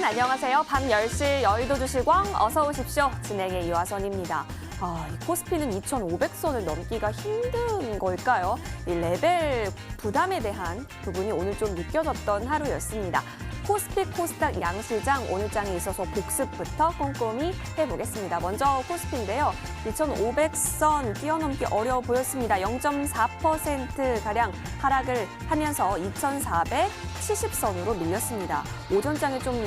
안녕하세요. 밤 10시 여의도 주식왕 어서 오십시오. 진행의 이화선입니다. 이 코스피는 2,500선을 넘기가 힘든 걸까요? 이 레벨 부담에 대한 부분이 오늘 좀 느껴졌던 하루였습니다. 코스피, 코스닥 양시장 오늘 장에 있어서 복습부터 꼼꼼히 해보겠습니다. 먼저 코스피인데요. 2,500선 뛰어넘기 어려워 보였습니다. 0.4%가량 하락을 하면서 2,470선으로 밀렸습니다. 오전장에 좀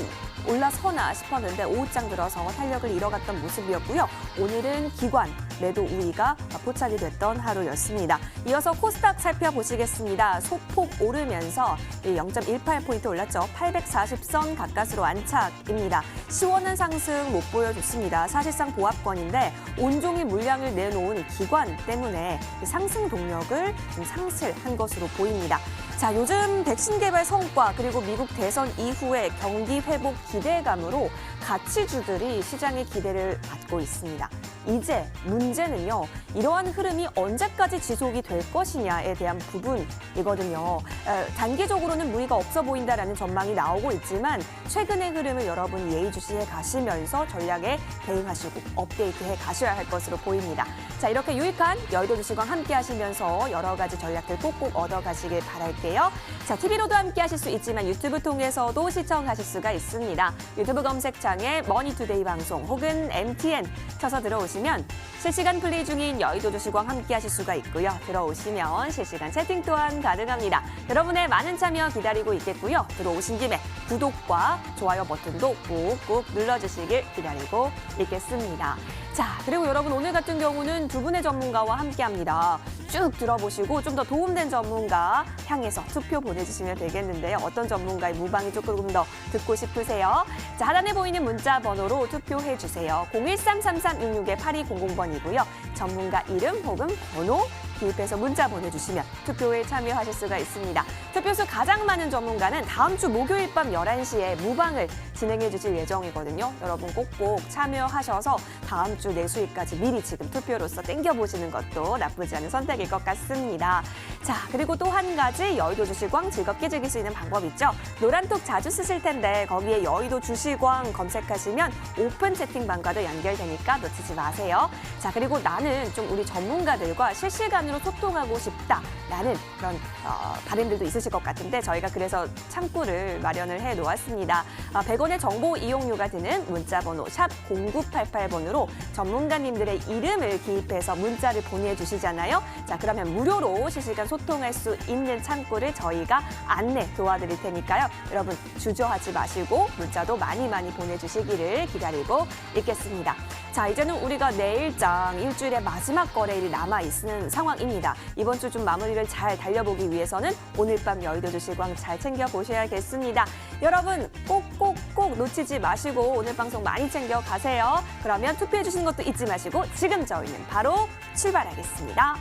올라서나 싶었는데 오후장 들어서 탄력을 잃어갔던 모습이었고요. 오늘은 기관, 매도 우위가 포착이 됐던 하루였습니다. 이어서 코스닥 살펴보시겠습니다. 소폭 오르면서 0.18포인트 올랐죠. 840선 가까스로 안착입니다. 시원한 상승 못 보여줬습니다. 사실상 보합권인데 온종일 물량을 내놓은 기관 때문에 상승 동력을 좀 상실한 것으로 보입니다. 자, 요즘 백신 개발 성과 그리고 미국 대선 이후의 경기 회복 기대감으로 가치주들이 시장의 기대를 받고 있습니다. 이제 문제는요, 이러한 흐름이 언제까지 지속이 될 것이냐에 대한 부분이거든요. 단기적으로는 무리가 없어 보인다라는 전망이 나오고 있지만 최근의 흐름을 여러분 예의주시해 가시면서 전략에 대응하시고 업데이트해 가셔야 할 것으로 보입니다. 자, 이렇게 유익한 여의도 주식왕 함께 하시면서 여러 가지 전략들 꼭꼭 얻어가시길 바랄게요. 자, TV로도 함께 하실 수 있지만 유튜브 통해서도 시청하실 수가 있습니다. 유튜브 검색창에 머니투데이 방송 혹은 MTN 쳐서 들어오시면 실시간 플레이 중인 여의도 주식왕 함께 하실 수가 있고요. 들어오시면 실시간 채팅 또한 가능합니다. 여러분의 많은 참여 기다리고 있겠고요. 들어오신 김에 구독과 좋아요 버튼도 꾹꾹 눌러주시길 기다리고 있겠습니다. 자, 그리고 여러분 오늘 같은 경우는 두 분의 전문가와 함께합니다. 쭉 들어보시고 좀 더 도움된 전문가 향해서 투표 보내주시면 되겠는데요. 어떤 전문가의 무방이 조금 더 듣고 싶으세요? 자, 하단에 보이는 문자 번호로 투표해주세요. 013-3366-8200번이고요. 전문가 이름 혹은 번호 기입해서 문자 보내주시면 투표에 참여하실 수가 있습니다. 투표수 가장 많은 전문가는 다음 주 목요일 밤 11시에 무방을 진행해 주실 예정이거든요. 여러분 꼭꼭 참여하셔서 다음 주 내수익까지 미리 지금 투표로서 땡겨보시는 것도 나쁘지 않은 선택일 것 같습니다. 자, 그리고 또 한 가지 여의도 주식왕 즐겁게 즐길 수 있는 방법 있죠. 노란톡 자주 쓰실 텐데 거기에 여의도 주식왕 검색하시면 오픈 채팅방과도 연결되니까 놓치지 마세요. 자, 그리고 나는 좀 우리 전문가들과 실시간으로 소통하고 싶다라는 그런 바람들도 있으실 것 같은데 저희가 그래서 창구를 마련을 해놓았습니다. 100원의 정보 이용료가 드는 문자번호 샵 0988번으로 전문가님들의 이름을 기입해서 문자를 보내주시잖아요. 자, 그러면 무료로 실시간 소통할 수 있는 창구를 저희가 안내 도와드릴 테니까요. 여러분 주저하지 마시고 문자도 많이 보내주시기를 기다리고 있겠습니다. 자, 이제는 우리가 내일장 일주일의 마지막 거래일이 남아있는 상황입니다. 이번 주 좀 마무리를 잘 달려보기 위해서는 오늘 밤 여의도 주식왕 잘 챙겨보셔야겠습니다. 여러분 꼭 놓치지 마시고 오늘 방송 많이 챙겨가세요. 그러면 투표해주신 것도 잊지 마시고 지금 저희는 바로 출발하겠습니다.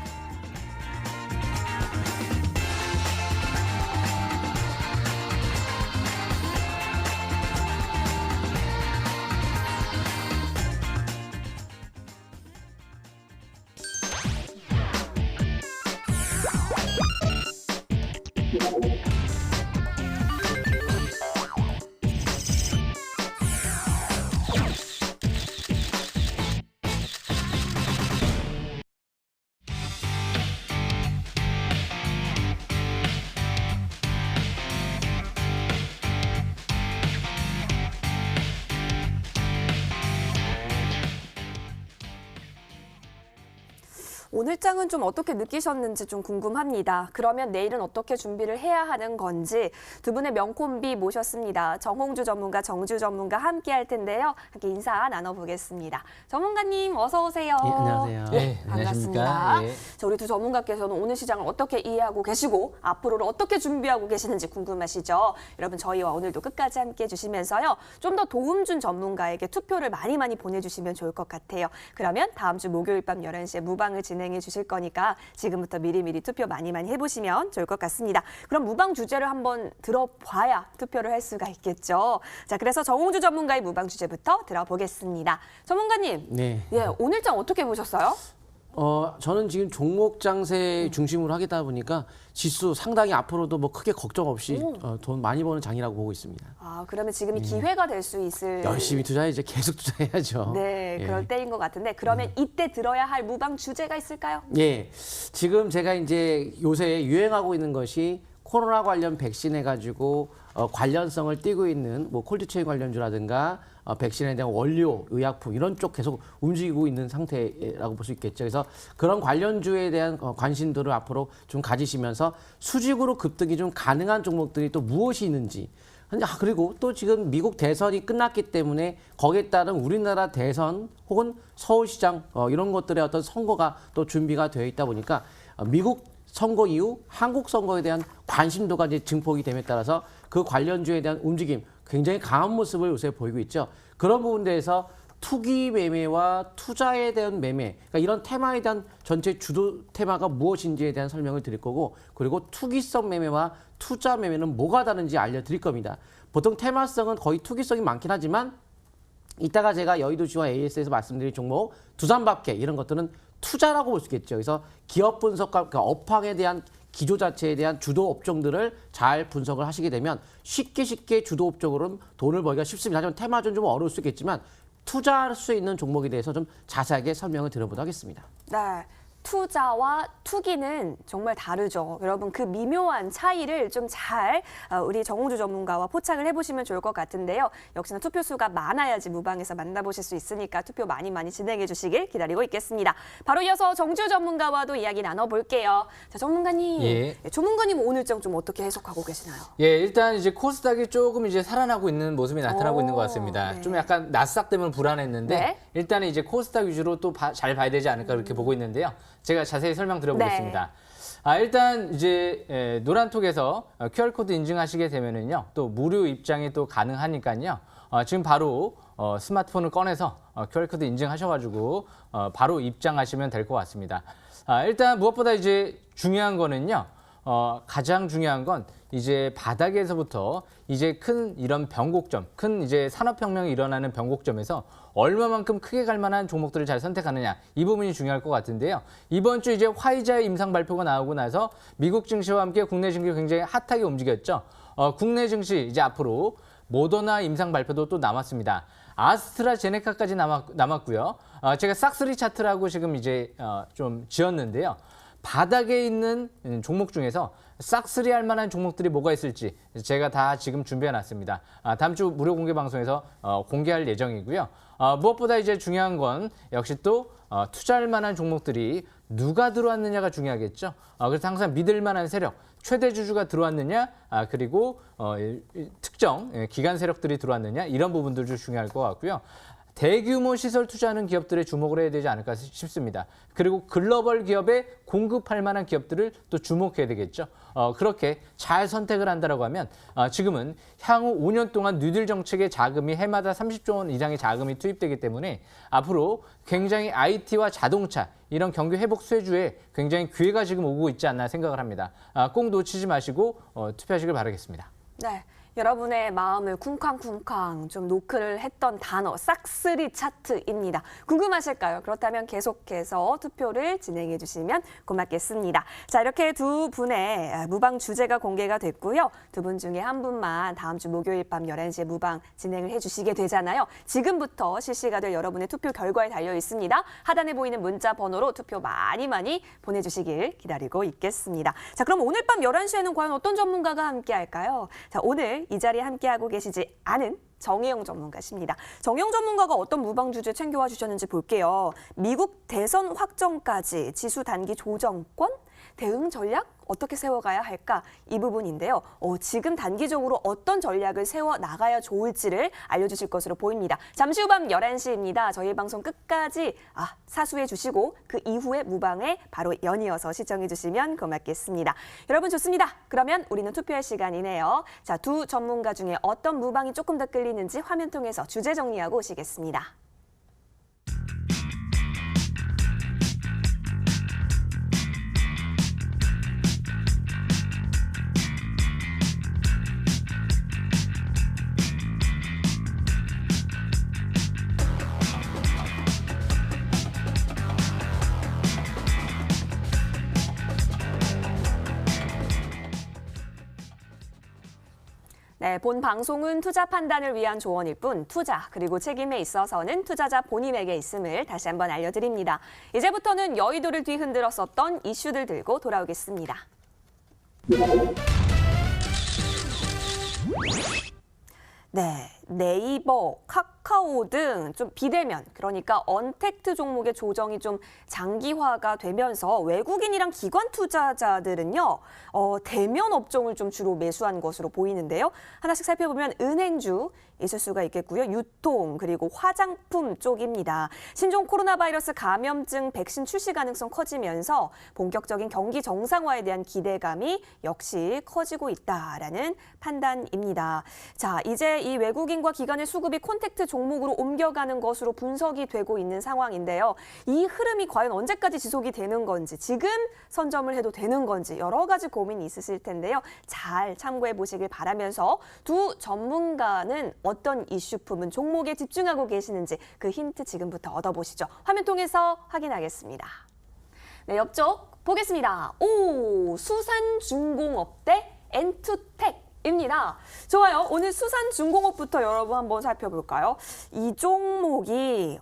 오늘 장은 좀 어떻게 느끼셨는지 좀 궁금합니다. 그러면 내일은 어떻게 준비를 해야 하는 건지 두 분의 명콤비 모셨습니다. 정홍주 전문가, 정주 전문가 함께 할 텐데요. 함께 인사 나눠보겠습니다. 전문가님 어서 오세요. 예, 안녕하세요. 네, 반갑습니다. 예. 자, 우리 두 전문가께서는 오늘 시장을 어떻게 이해하고 계시고 앞으로를 어떻게 준비하고 계시는지 궁금하시죠? 여러분 저희와 오늘도 끝까지 함께 해주시면서요. 좀 더 도움 준 전문가에게 투표를 많이 보내주시면 좋을 것 같아요. 그러면 다음 주 목요일 밤 11시에 무방을 진행해 주실 거니까 지금부터 미리 투표 많이 해보시면 좋을 것 같습니다. 그럼 무방 주제를 한번 들어봐야 투표를 할 수가 있겠죠. 자, 그래서 정홍주 전문가의 무방 주제부터 들어보겠습니다. 전문가님, 네. 예, 오늘 장 어떻게 보셨어요? 저는 지금 종목 장세 중심으로 하겠다 보니까 지수 상당히 앞으로도 뭐 크게 걱정 없이 돈 많이 버는 장이라고 보고 있습니다. 아, 그러면 지금이 기회가 될 수 있을 열심히 투자해야죠. 계속 투자해야죠. 네, 예. 그럴 때인 것 같은데 그러면 이때 들어야 할 무방 주제가 있을까요? 예, 지금 제가 이제 요새 유행하고 있는 것이 코로나 관련 백신 해가지고 관련성을 띠고 있는 뭐 콜드체인 관련주라든가 백신에 대한 원료, 의약품 이런 쪽 계속 움직이고 있는 상태라고 볼 수 있겠죠. 그래서 그런 관련주에 대한 관심도를 앞으로 좀 가지시면서 수직으로 급등이 좀 가능한 종목들이 또 무엇이 있는지. 그리고 또 지금 미국 대선이 끝났기 때문에 거기에 따른 우리나라 대선 혹은 서울시장 이런 것들의 어떤 선거가 또 준비가 되어 있다 보니까 미국 선거 이후 한국 선거에 대한 관심도가 이제 증폭이 됨에 따라서 그 관련주에 대한 움직임 굉장히 강한 모습을 요새 보이고 있죠. 그런 부분들에서 투기 매매와 투자에 대한 매매, 그러니까 이런 테마에 대한 전체 주도 테마가 무엇인지에 대한 설명을 드릴 거고, 그리고 투기성 매매와 투자 매매는 뭐가 다른지 알려드릴 겁니다. 보통 테마성은 거의 투기성이 많긴 하지만 이따가 제가 여의도지와 AS에서 말씀드릴 종목, 두산밥개 이런 것들은 투자라고 볼 수 있겠죠. 그래서 기업 분석과 그러니까 업황에 대한 기조 자체에 대한 주도 업종들을 잘 분석을 하시게 되면 쉽게 주도 업종으로는 돈을 벌기가 쉽습니다. 하지만 테마주는 좀 어려울 수 있겠지만 투자할 수 있는 종목에 대해서 좀 자세하게 설명을 드려보도록 하겠습니다. 네. 투자와 투기는 정말 다르죠. 여러분 그 미묘한 차이를 좀 잘 우리 정홍주 전문가와 포착을 해보시면 좋을 것 같은데요. 역시나 투표 수가 많아야지 무방에서 만나보실 수 있으니까 투표 많이 진행해 주시길 기다리고 있겠습니다. 바로 이어서 정주 전문가와도 이야기 나눠볼게요. 자, 전문가님. 예. 전문가님 오늘 장 좀 어떻게 해석하고 계시나요? 예, 일단 이제 코스닥이 조금 이제 살아나고 있는 모습이 나타나고 있는 것 같습니다. 네. 좀 약간 나스닥 때문에 불안했는데 네. 일단은 이제 코스닥 위주로 또 잘 봐야 되지 않을까 그렇게 보고 있는데요. 제가 자세히 설명드려보겠습니다. 일단 이제 노란톡에서 QR코드 인증하시게 되면은요, 또 무료 입장이 또 가능하니까요. 지금 바로 스마트폰을 꺼내서 QR코드 인증하셔가지고 바로 입장하시면 될 것 같습니다. 일단 무엇보다 이제 중요한 거는요. 가장 중요한 건 이제 바닥에서부터 이제 큰 이런 변곡점, 큰 이제 산업혁명이 일어나는 변곡점에서 얼마만큼 크게 갈 만한 종목들을 잘 선택하느냐, 이 부분이 중요할 것 같은데요. 이번 주 이제 화이자의 임상 발표가 나오고 나서 미국 증시와 함께 국내 증시 굉장히 핫하게 움직였죠. 국내 증시 이제 앞으로 모더나 임상 발표도 또 남았습니다. 아스트라제네카까지 남았고요. 제가 싹스리 차트라고 지금 이제 좀 지었는데요. 바닥에 있는 종목 중에서 싹쓸이 할 만한 종목들이 뭐가 있을지 제가 다 지금 준비해 놨습니다. 다음 주 무료 공개 방송에서 공개할 예정이고요. 무엇보다 이제 중요한 건 역시 또 투자할 만한 종목들이 누가 들어왔느냐가 중요하겠죠. 그래서 항상 믿을 만한 세력, 최대 주주가 들어왔느냐, 그리고 특정 기관 세력들이 들어왔느냐, 이런 부분들도 중요할 것 같고요. 대규모 시설 투자하는 기업들에 주목을 해야 되지 않을까 싶습니다. 그리고 글로벌 기업에 공급할 만한 기업들을 또 주목해야 되겠죠. 그렇게 잘 선택을 한다고 하면 지금은 향후 5년 동안 뉴딜 정책의 자금이 해마다 30조 원 이상의 자금이 투입되기 때문에 앞으로 굉장히 IT와 자동차 이런 경기 회복 수혜주에 굉장히 기회가 지금 오고 있지 않나 생각을 합니다. 꼭 놓치지 마시고 투표하시길 바라겠습니다. 네. 여러분의 마음을 쿵쾅쿵쾅 좀 노크를 했던 단어 싹쓸이 차트입니다. 궁금하실까요? 그렇다면 계속해서 투표를 진행해 주시면 고맙겠습니다. 자, 이렇게 두 분의 무방 주제가 공개가 됐고요. 두 분 중에 한 분만 다음 주 목요일 밤 11시에 무방 진행을 해주시게 되잖아요. 지금부터 실시가 될 여러분의 투표 결과에 달려 있습니다. 하단에 보이는 문자 번호로 투표 많이 보내주시길 기다리고 있겠습니다. 자, 그럼 오늘 밤 11시에는 과연 어떤 전문가가 함께 할까요? 자, 오늘 이 자리에 함께하고 계시지 않은 정혜영 전문가십니다. 정혜영 전문가가 어떤 무방 주제 챙겨와 주셨는지 볼게요. 미국 대선 확정까지 지수 단기 조정권? 대응 전략 어떻게 세워가야 할까? 이 부분인데요. 지금 단기적으로 어떤 전략을 세워 나가야 좋을지를 알려주실 것으로 보입니다. 잠시 후 밤 11시입니다. 저희 방송 끝까지 사수해 주시고 그 이후에 무방에 바로 연이어서 시청해 주시면 고맙겠습니다. 여러분 좋습니다. 그러면 우리는 투표할 시간이네요. 자, 두 전문가 중에 어떤 무방이 조금 더 끌리는지 화면 통해서 주제 정리하고 오시겠습니다. 네, 본 방송은 투자 판단을 위한 조언일 뿐 투자 그리고 책임에 있어서는 투자자 본인에게 있음을 다시 한번 알려드립니다. 이제부터는 여의도를 뒤흔들었었던 이슈들 들고 돌아오겠습니다. 네, 네이버, 카카오 등 좀 비대면, 그러니까 언택트 종목의 조정이 좀 장기화가 되면서 외국인이랑 기관 투자자들은요, 대면 업종을 좀 주로 매수한 것으로 보이는데요. 하나씩 살펴보면 은행주 있을 수가 있겠고요. 유통, 그리고 화장품 쪽입니다. 신종 코로나 바이러스 감염증 백신 출시 가능성 커지면서 본격적인 경기 정상화에 대한 기대감이 역시 커지고 있다라는 판단입니다. 자, 이제 이 외국인과 기관의 수급이 콘택트 종목으로 옮겨가는 것으로 분석이 되고 있는 상황인데요. 이 흐름이 과연 언제까지 지속이 되는 건지, 지금 선점을 해도 되는 건지 여러 가지 고민이 있으실 텐데요. 잘 참고해 보시길 바라면서 두 전문가는 어떤 이슈품은 종목에 집중하고 계시는지 그 힌트 지금부터 얻어보시죠. 화면 통해서 확인하겠습니다. 네, 옆쪽 보겠습니다. 오, 수산중공업 대 엔투텍입니다. 좋아요. 오늘 수산중공업부터 여러분 한번 살펴볼까요? 이 종목이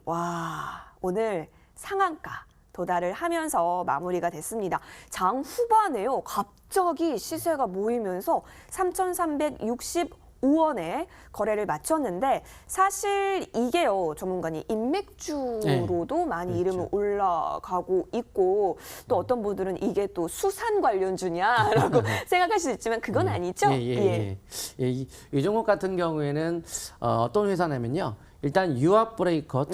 오늘 상한가 도달을 하면서 마무리가 됐습니다. 장 후반에요. 갑자기 시세가 모이면서 3,365원에 거래를 마쳤는데 사실 이게요, 전문가님 인맥주로도 많이 그렇죠. 이름은 올라가고 있고 또 어떤 분들은 이게 또 수산 관련주냐라고 생각할 수 있지만 그건 아니죠? 이 종목 같은 경우에는 어떤 회사냐면요. 일단 유압 브레이커,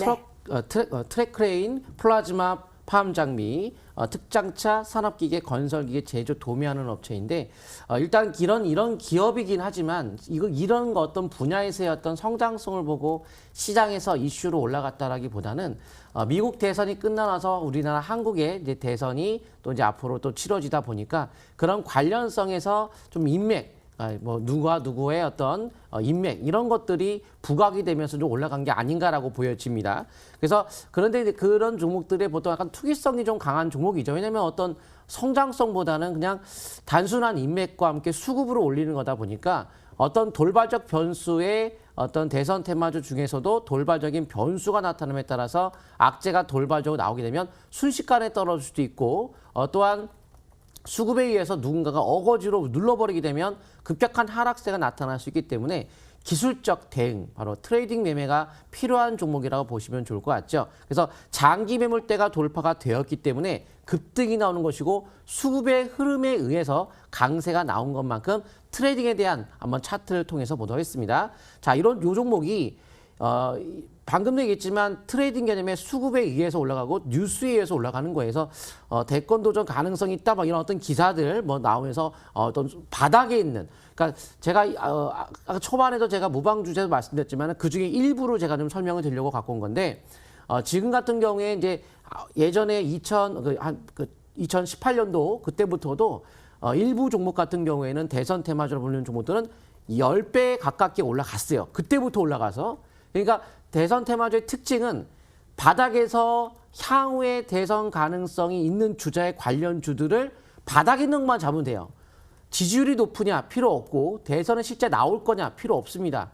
트랙 크레인, 플라즈마 팜 장비, 특장차, 산업기계, 건설기계 제조 도매하는 업체인데 일단 이런 기업이긴 하지만 이런 어떤 분야에서의 어떤 성장성을 보고 시장에서 이슈로 올라갔다라기보다는 미국 대선이 끝나서 우리나라 한국의 이제 대선이 또 이제 앞으로 또 치러지다 보니까 그런 관련성에서 좀 인맥 뭐 누구와 누구의 어떤 인맥 이런 것들이 부각이 되면서 좀 올라간 게 아닌가라고 보여집니다. 그래서 그런데 그런 종목들의 보통 약간 투기성이 좀 강한 종목이죠. 왜냐하면 어떤 성장성보다는 그냥 단순한 인맥과 함께 수급으로 올리는 거다 보니까 어떤 돌발적 변수의 어떤 대선 테마주 중에서도 돌발적인 변수가 나타남에 따라서 악재가 돌발적으로 나오게 되면 순식간에 떨어질 수도 있고 또한 수급에 의해서 누군가가 어거지로 눌러버리게 되면 급격한 하락세가 나타날 수 있기 때문에 기술적 대응, 바로 트레이딩 매매가 필요한 종목이라고 보시면 좋을 것 같죠. 그래서 장기 매물대가 돌파가 되었기 때문에 급등이 나오는 것이고 수급의 흐름에 의해서 강세가 나온 것만큼 트레이딩에 대한 한번 차트를 통해서 보도록 하겠습니다. 자, 요 종목이 방금도 얘기했지만 트레이딩 개념의 수급에 의해서 올라가고 뉴스에 의해서 올라가는 거에서 대권 도전 가능성이 있다 막 이런 어떤 기사들 뭐 나오면서 어떤 바닥에 있는, 그러니까 제가 아까 초반에도 제가 무방 주제도 말씀드렸지만 그 중에 일부를 제가 좀 설명을 드리려고 갖고 온 건데 지금 같은 경우에 이제 예전에 2018년도 그때부터도 일부 종목 같은 경우에는 대선 테마주로 불리는 종목들은 10배 가깝게 올라갔어요. 그때부터 올라가서. 그러니까 대선 테마주의 특징은 바닥에서 향후에 대선 가능성이 있는 주자의 관련주들을 바닥에 있는 것만 잡으면 돼요. 지지율이 높으냐 필요 없고 대선에 실제 나올 거냐 필요 없습니다.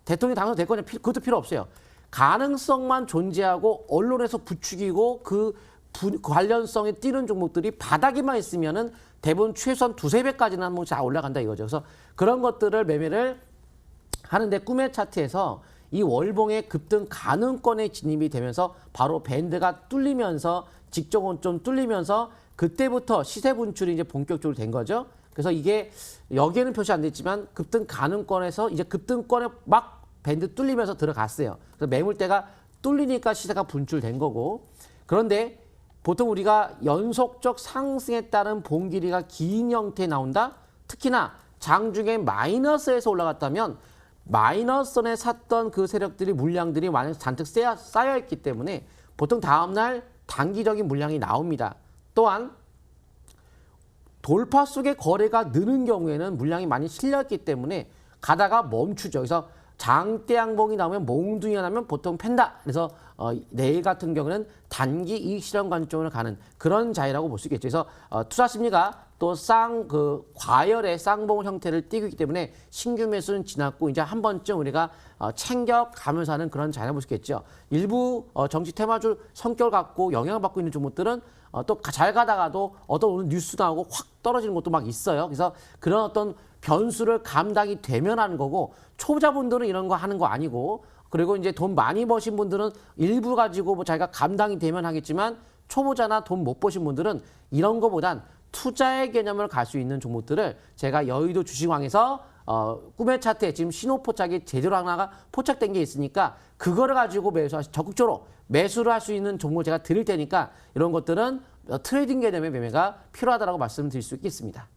대통령 당선될 거냐 그것도 필요 없어요. 가능성만 존재하고 언론에서 부추기고 그 관련성에 뛰는 종목들이 바닥에만 있으면은 대부분 최소한 2~3배까지는 한 번씩 다 올라간다 이거죠. 그래서 그런 것들을 매매를 하는데 꿈의 차트에서 이 월봉의 급등 가능권에 진입이 되면서 바로 밴드가 뚫리면서 직종은 좀 뚫리면서 그때부터 시세 분출이 이제 본격적으로 된 거죠. 그래서 이게 여기에는 표시 안 됐지만 급등 가능권에서 이제 급등권에 막 밴드 뚫리면서 들어갔어요. 그래서 매물대가 뚫리니까 시세가 분출된 거고, 그런데 보통 우리가 연속적 상승에 따른 봉 길이가 긴 형태에 나온다. 특히나 장중에 마이너스에서 올라갔다면 마이너스선에 샀던 그 세력들이 물량들이 많이 잔뜩 쌓여있기 때문에 보통 다음날 단기적인 물량이 나옵니다. 또한 돌파 속에 거래가 느는 경우에는 물량이 많이 실렸기 때문에 가다가 멈추죠. 그래서 장대 양봉이 나오면 몽둥이가 나면 보통 팬다. 그래서 내일 같은 경우는 단기 이익 실현 관점으로 가는 그런 자리라고 볼 수 있겠죠. 그래서 투자 심리가 또 과열의 쌍봉 형태를 띠고 있기 때문에 신규 매수는 지났고 이제 한 번쯤 우리가 챙겨가면서 하는 그런 자리를 볼 수 있겠죠. 일부 정치 테마주 성격을 갖고 영향을 받고 있는 종목들은 또 잘 가다가도 어떤 오늘 뉴스 나오고 확 떨어지는 것도 막 있어요. 그래서 그런 어떤 변수를 감당이 되면 하는 거고 초보자분들은 이런 거 하는 거 아니고 그리고 이제 돈 많이 버신 분들은 일부 가지고 뭐 자기가 감당이 되면 하겠지만 초보자나 돈 못 버신 분들은 이런 거보단 투자의 개념을 갈 수 있는 종목들을 제가 여의도 주식왕에서 꿈의 차트에 지금 신호 포착이 제대로 하나가 포착된 게 있으니까 그거를 가지고 적극적으로 매수를 할 수 있는 종목을 제가 드릴 테니까 이런 것들은 트레이딩 개념의 매매가 필요하다고 말씀드릴 수 있겠습니다.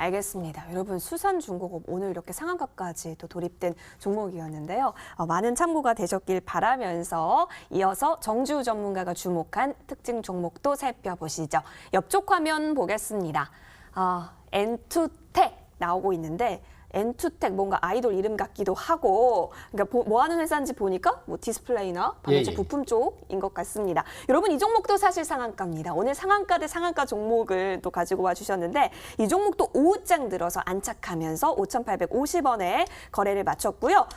알겠습니다. 여러분 수산중공업 오늘 이렇게 상한가까지 또 돌입된 종목이었는데요. 많은 참고가 되셨길 바라면서 이어서 정주 전문가가 주목한 특징 종목도 살펴보시죠. 옆쪽 화면 보겠습니다. 엔투텍 나오고 있는데 엔투텍 뭔가 아이돌 이름 같기도 하고 그러니까 뭐 하는 회사인지 보니까 뭐 디스플레이나 반도체 부품 쪽인 것 같습니다. 여러분 이 종목도 사실 상한가입니다. 오늘 상한가 대 상한가 종목을 또 가지고 와주셨는데 이 종목도 5장 들어서 안착하면서 5,850원에 거래를 마쳤고요.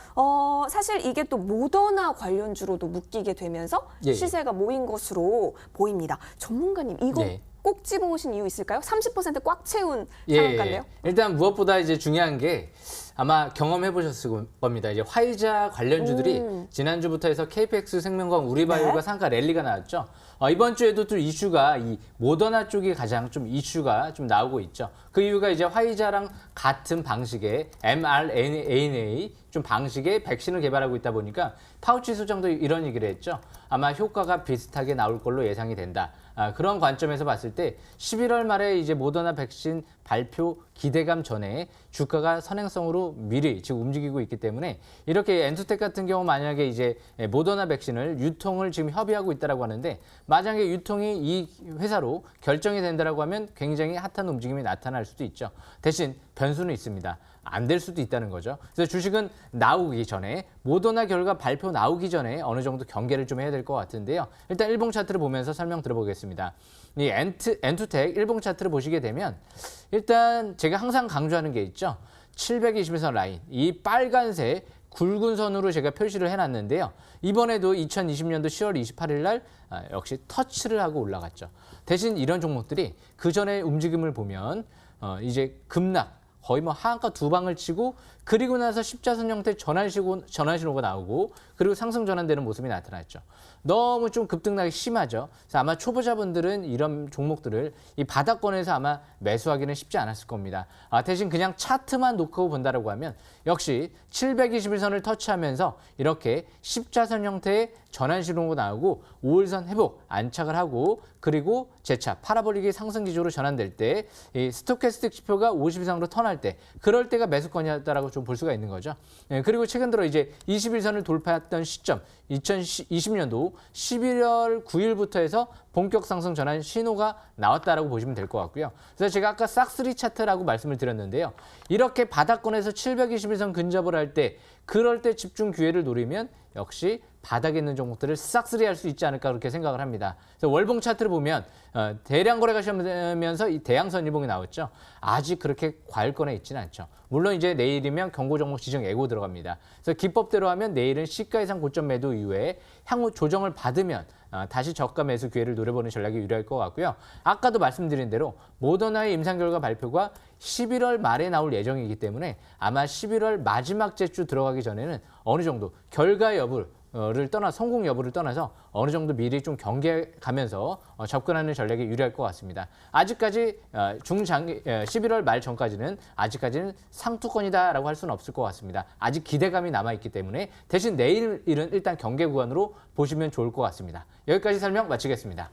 사실 이게 또 모더나 관련주로도 묶이게 되면서 시세가 모인 것으로 보입니다. 전문가님 이거 꼭 집어오신 이유 있을까요? 30% 꽉 채운 상한가인데요. 일단 무엇보다 이제 중요한 게 아마 경험해 보셨을 겁니다. 이제 화이자 관련주들이 지난주부터 해서 KPX 생명과학 우리바이오가 상가 랠리가 나왔죠. 이번 주에도 또 이슈가 이 모더나 쪽이 가장 좀 이슈가 좀 나오고 있죠. 그 이유가 이제 화이자랑 같은 방식의 mRNA 좀 방식의 백신을 개발하고 있다 보니까 파우치 소장도 이런 얘기를 했죠. 아마 효과가 비슷하게 나올 걸로 예상이 된다. 그런 관점에서 봤을 때 11월 말에 이제 모더나 백신 발표 기대감 전에 주가가 선행성으로 미리 지금 움직이고 있기 때문에 이렇게 엔투텍 같은 경우 만약에 이제 모더나 백신을 유통을 지금 협의하고 있다라고 하는데 만약에 유통이 이 회사로 결정이 된다라고 하면 굉장히 핫한 움직임이 나타날 수도 있죠. 대신 변수는 있습니다. 안 될 수도 있다는 거죠. 그래서 주식은 나오기 전에 모더나 결과 발표 나오기 전에 어느 정도 경계를 좀 해야 될 것 같은데요. 일단 일봉 차트를 보면서 설명 들어보겠습니다. 이 엔투텍 일봉 차트를 보시게 되면 일단 제가 항상 강조하는 게 있죠. 721선 라인, 이 빨간색 굵은 선으로 제가 표시를 해놨는데요. 이번에도 2020년도 10월 28일 날 역시 터치를 하고 올라갔죠. 대신 이런 종목들이 그 전에 움직임을 보면 이제 급락, 거의 뭐 하한가 두 방을 치고 그리고 나서 십자선 형태 전환 신호가 나오고 그리고 상승 전환되는 모습이 나타났죠. 너무 좀 급등락이 심하죠. 그래서 아마 초보자분들은 이런 종목들을 이 바닥권에서 아마 매수하기는 쉽지 않았을 겁니다. 대신 그냥 차트만 놓고 본다라고 하면 역시 721선을 터치하면서 이렇게 십자선 형태의 전환 신호가 나오고 5일선 회복 안착을 하고 그리고 재차 파라볼릭이 상승 기조로 전환될 때 이 스토캐스틱 지표가 50 이상으로 턴할 때 그럴 때가 매수권이었다라고 좀 볼 수가 있는 거죠. 그리고 최근 들어 이제 21선을 돌파했던 시점 2020년도 11월 9일부터 해서 본격 상승 전환 신호가 나왔다라고 보시면 될 것 같고요. 그래서 제가 아까 싹스리 차트라고 말씀을 드렸는데요. 이렇게 바닥권에서 721선 근접을 할 때 그럴 때 집중 기회를 노리면 역시 바닥에 있는 종목들을 싹쓸이 할 수 있지 않을까 그렇게 생각을 합니다. 그래서 월봉 차트를 보면 대량 거래가 시작되면서 이 대양선 일봉이 나왔죠. 아직 그렇게 과열권에 있지는 않죠. 물론 이제 내일이면 경고 종목 지정 예고 들어갑니다. 그래서 기법대로 하면 내일은 시가 이상 고점 매도 이후에 향후 조정을 받으면 다시 저가 매수 기회를 노려보는 전략이 유리할 것 같고요. 아까도 말씀드린 대로 모더나의 임상 결과 발표가 11월 말에 나올 예정이기 때문에 아마 11월 마지막 주 들어가기 전에는 어느 정도 결과 여부를 성공 여부를 떠나서 어느 정도 미리 좀 경계가면서 접근하는 전략이 유리할 것 같습니다. 아직까지 11월 말 전까지는 아직까지는 상투권이다라고 할 수는 없을 것 같습니다. 아직 기대감이 남아있기 때문에 대신 내일은 일단 경계 구간으로 보시면 좋을 것 같습니다. 여기까지 설명 마치겠습니다.